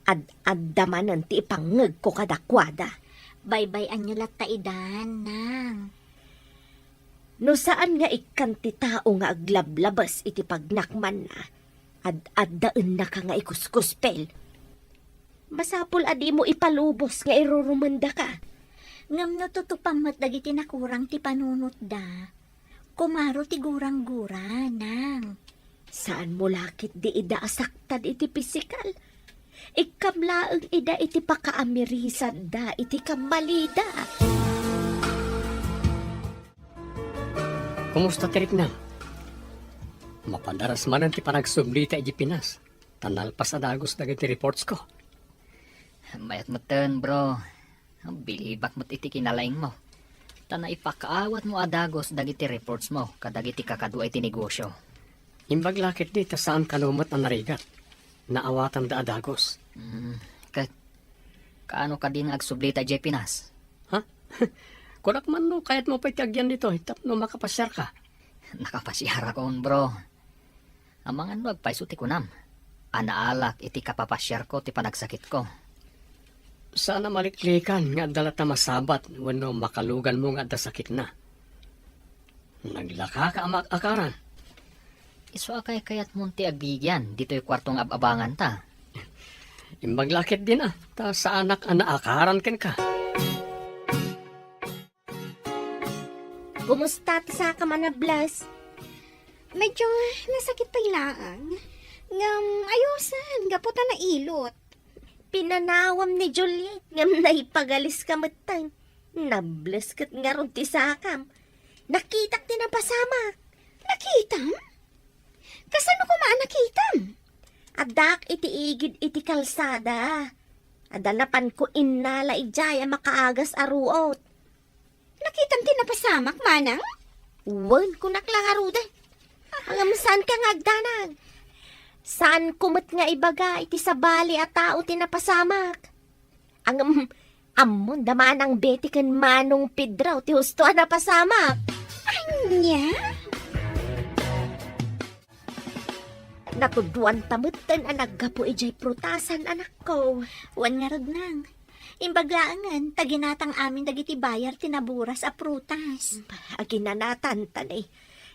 Ad-addamanan ti ipangeg ko kadakwada. Baybay-an nyo lat taidan, nang. No saan nga ikan ti tao nga aglablabas iti pagnakman na. Ad-addaan na ka nga ikuskuspel. Masapul adi mo ipalubos nga irurumanda ka. Ngam no tutupamat dagiti nakurang ti panunot da. Kumaro ti gurang-gura, nang. Saan mo lakit di ida asaktad iti pisikal? Ikamlaeng ida iti pakaamirisan da iti kamalida. Kumusta tirik na? Mapadaras man ang ti panagsumlita iji Pinas. Tanalpas adagos dagiti reports ko. Mayat mo ten, bro. Bilibak mo't iti kinalaing mo. Tana ipakaawat mo adagos dagiti reports mo kadagiti kakadwa iti negosyo. Imbaglakit di ta saan kalumot na narigat. Naawatan da adagos. Kaano ka din agsublita iji Pinas? Ha? Kurak man no, kahit mo pa'y tagyan dito, hitap no makapasyar ka. Nakapasyara ko, bro. Ang mga nuag paiso ti kunam. Anaalak iti kapapasyar ko ti panagsakit ko. Sana maliklikan nga dalat na masabat wano makalugan mo nga da sakit na. Naglaka ka akaran. Iso akay kayat munti agbigyan dito'y kwartong ababangan ta. Imbaglakit din ta sa anak akaran ken ka. Kumusta ti sa ka man na Blas? Medyo nasakit pa ilaang. Ngam ayusan, gaputan na ilot. Pinanawam ni Juliet ngam naipagalis ka matang. Nables kat nga ron ti sakam. Nakitak ti napasamak. Nakitam? Kasano ko maanakitam? Adak iti igid iti kalsada. Adalapan ko inala ijaya makaagas aruot. Nakitam ti napasamak, manang? Wan ko naklangaruda. Ang saan ka nga agdanag? Saan kumot nga ibaga iti sabali at tao tinapasamak? Ang amon daman ang beti kan manong pidraw ti husto na pasamak. Anya? Natuduan tamutan ang naggapo ijay prutasan anak ko. Wan nga rod, nang. Imbaglaangan, taginatang amin dagiti bayar tinaburas a prutas. Aginanatan tanay.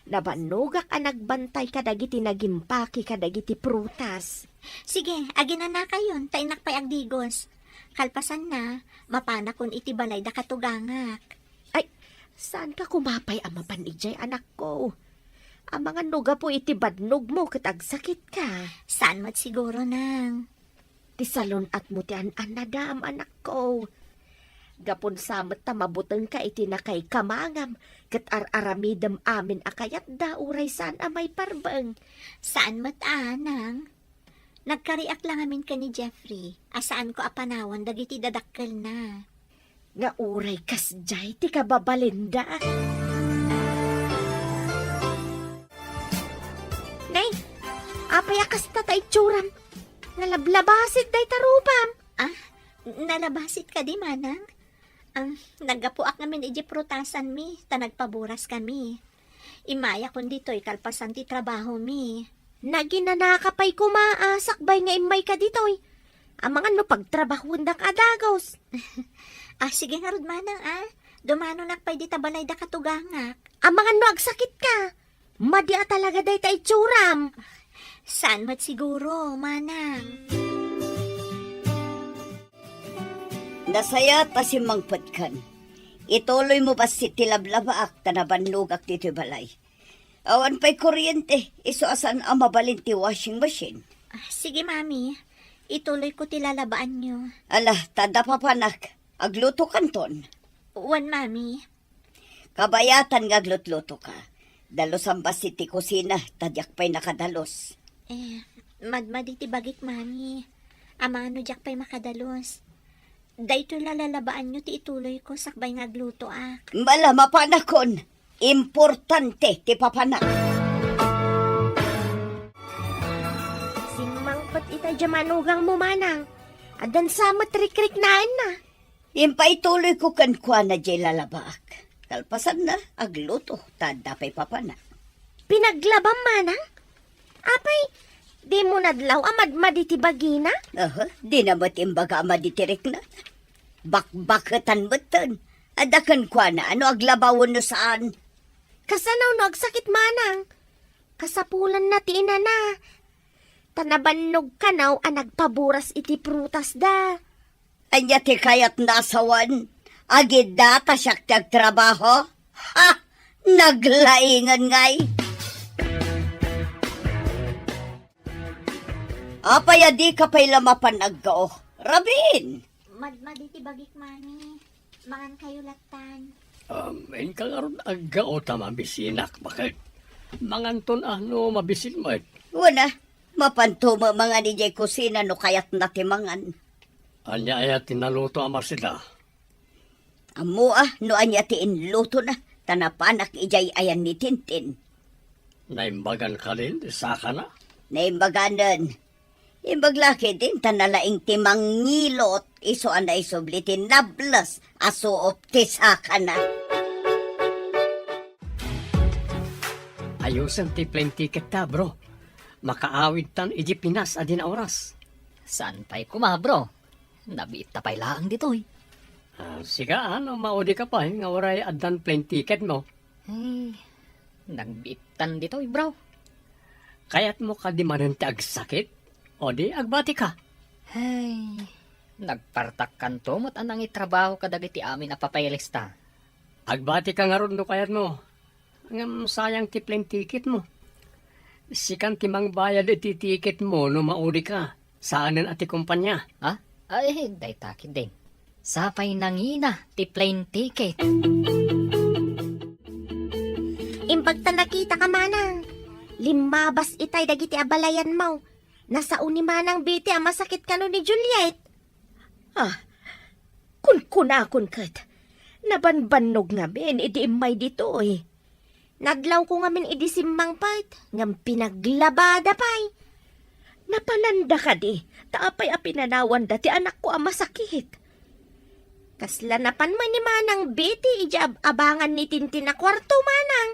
Nabanugak a nagbantay ka dagiti nagimpaki ka dagiti prutas. Sige, agina na kayon, tainak pa'y agdigos. Kalpasan na, mapana kun iti balay da katugangak. Saan ka kumapay ang mapanijay, anak ko? Ang mga nuga po iti badnog mo katag sakit ka. Saan mat siguro nang? Ti salon at mutian anadam, anak ko. Gapon samet ta mabuteng ka iti nakay kamangam kat ar-aramidem amin akayat da uray saan amay parbeng. Saan mat anang? Nagkariak lang amin ka ni Jeffrey. Asaan ko apanawan dagiti dadakkel na. Nga uray kasjay ti kababalinda. Nay, apayakas ta tay tsuram. Nalablabasit day tarupam. Nalabasit ka di manang? Nagapuak namin iji prutasan mi, ta nagpaburas kami. Imaya kun dito'y kalpasan ti trabaho mi. Naginanakapay kumaasakbay nga imay ka ditoy. Ang mga no pagtrabahon dak adagos. Sige nga rod manang Dumano nakpay di tabalay da katugangak. Ang mga no agsakit ka. Madya talaga day tay tsuram. Saan mat siguro, manang? Nasaya ta si Mangpatkan. Ituloy mo ba si tilablabaak tanabanugak dito balay? Awan pa'y kuryente, iso asan ang mabalin ti washing machine. Sige, mami. Ituloy ko tilalabaan nyo. Ala, tada papanak, agluto kanton. Wan, mami. Kabayatan nga aglutluto ka. Dalos ang basi ti kusina, tadyak pa'y nakadalos. Madmadi ti bagik, mami. Amano jak pa'y makadalos. Dahito lalalabaan nyo ti ituloy ko sakbay nga agluto ak. Mala mapanakon, importante ti papanak. Simangpat itay jamanugang mo manang. Adan sa matrikrik naan na. Impaituloy ko kankwa na jay lalabaak. Kalpasan na, agluto, tada pa'y papanak. Pinaglabang manang? Apay, di mo nadlaw amadmadi ti bagina? Di na matimbaga amaditirik na. Bakbakatan beton. Adakan kwa na, ano aglabawon no saan? Kasanaw no agsakit manang. Kasapulan na ti ina na. Tanabannog ka naw a nagpaburas iti prutas da. Anya ti kayat nasawan. Agid data siyak tagtrabaho. Ha! Naglaingan ngay. Apay adi ka pa'y lamapan agkao. Rabin! Madmadi ti bagik, mami. Mangan kayo latan. Main ka nga ron agao tama bisinak. Bakit? Manganton ano mabisin mo Wana, mapantuma mga ni jay kusina no kayat natimangan. Anya ay tinaluto amar sila. Amo no anya ti inluto na. Tanapanak ijay ayan ni Tintin. Naimbagan ka rin, saka na. Naimbaganan. Imbaglaki din tanalaing timang ngilot. Iso anay sublitin nablas. Aso optisaka na. Ayusan ti plane ticket ta, bro. Makaawid tan iji Pinas adin oras. Saan pa'y kumabro? Nabiit ta pa'y laang ditoy. Siga, maudi ka pa, nga oray adan plane ticket mo. Nagbiitan ditoy, bro. Kaya't mo ka di manan ti agsakit? O di, agbati ka. Nagpartak kanto mo't anang itrabaho kadagiti amin a papaylista. Agbati ka nga ron do kayat mo. Ngam sayang ti plane ticket mo. Sikan timang bayad iti ticket mo no maudi ka. Saanan ati kumpanya? Ay, day takid din. Sapay nangina ti plane ticket. Imbag ta nakita ka manang. Limabas itay dagiti abalayan mo. Nasa uni manang biti ang masakit ka no ni Juliet. Kun kat. Nabanbanog ngamin, idi imay dito eh. Nadlaw ko ngamin idi simmang pat, ngam pinaglabada pay. Napananda ka di, taapay a pinanawan dati anak ko ang masakit. Kasla napan man ni manang biti, ijab abangan ni Tintin na kwarto manang.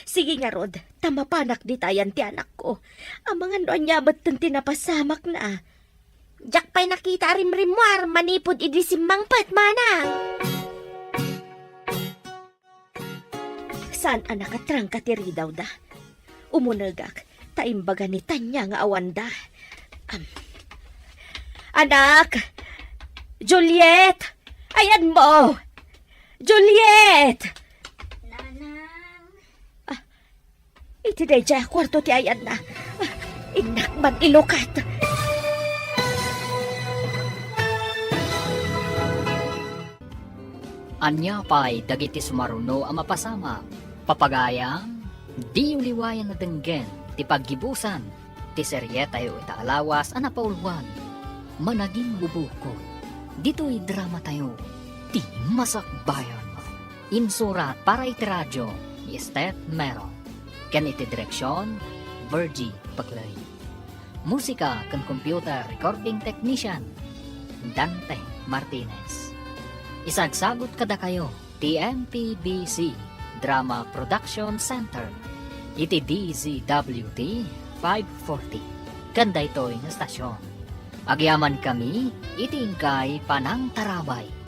Sige nga Rod, tamapanak di tayan ti anak ko. Ang mga noan yabat tintin na pasamak na. Jak pa'y nakita rimrimwar, manipod idisimbang pat manang. Saan anak katrang katiri daw da? Umunagak, taimbaga ni Tanya nga awanda. Anak! Juliet! Ayan mo! Juliet! Nanang. Iti day dya, kwarto ti ayan na. Inak man ilukat. Anya pa'y dagiti sumaruno ang mapasama. Papagayang, di uliwayan na denggen, ti paggibusan, ti seryeta yu itaalawas ang napaulwan. Managing bubukod, dito'y drama tayo, ti masakbayan. Insurat para iti radyo, ni Estet Meron. Ken iti direksyon, Virgie Paglay. Musika kan computer recording technician, Dante Martinez. Isagsagot kada kayo, TMPBC Drama Production Center, iti DZWT 540. Ganda ito'y na stasyon. Agyaman kami, iti ingkay panang tarabay.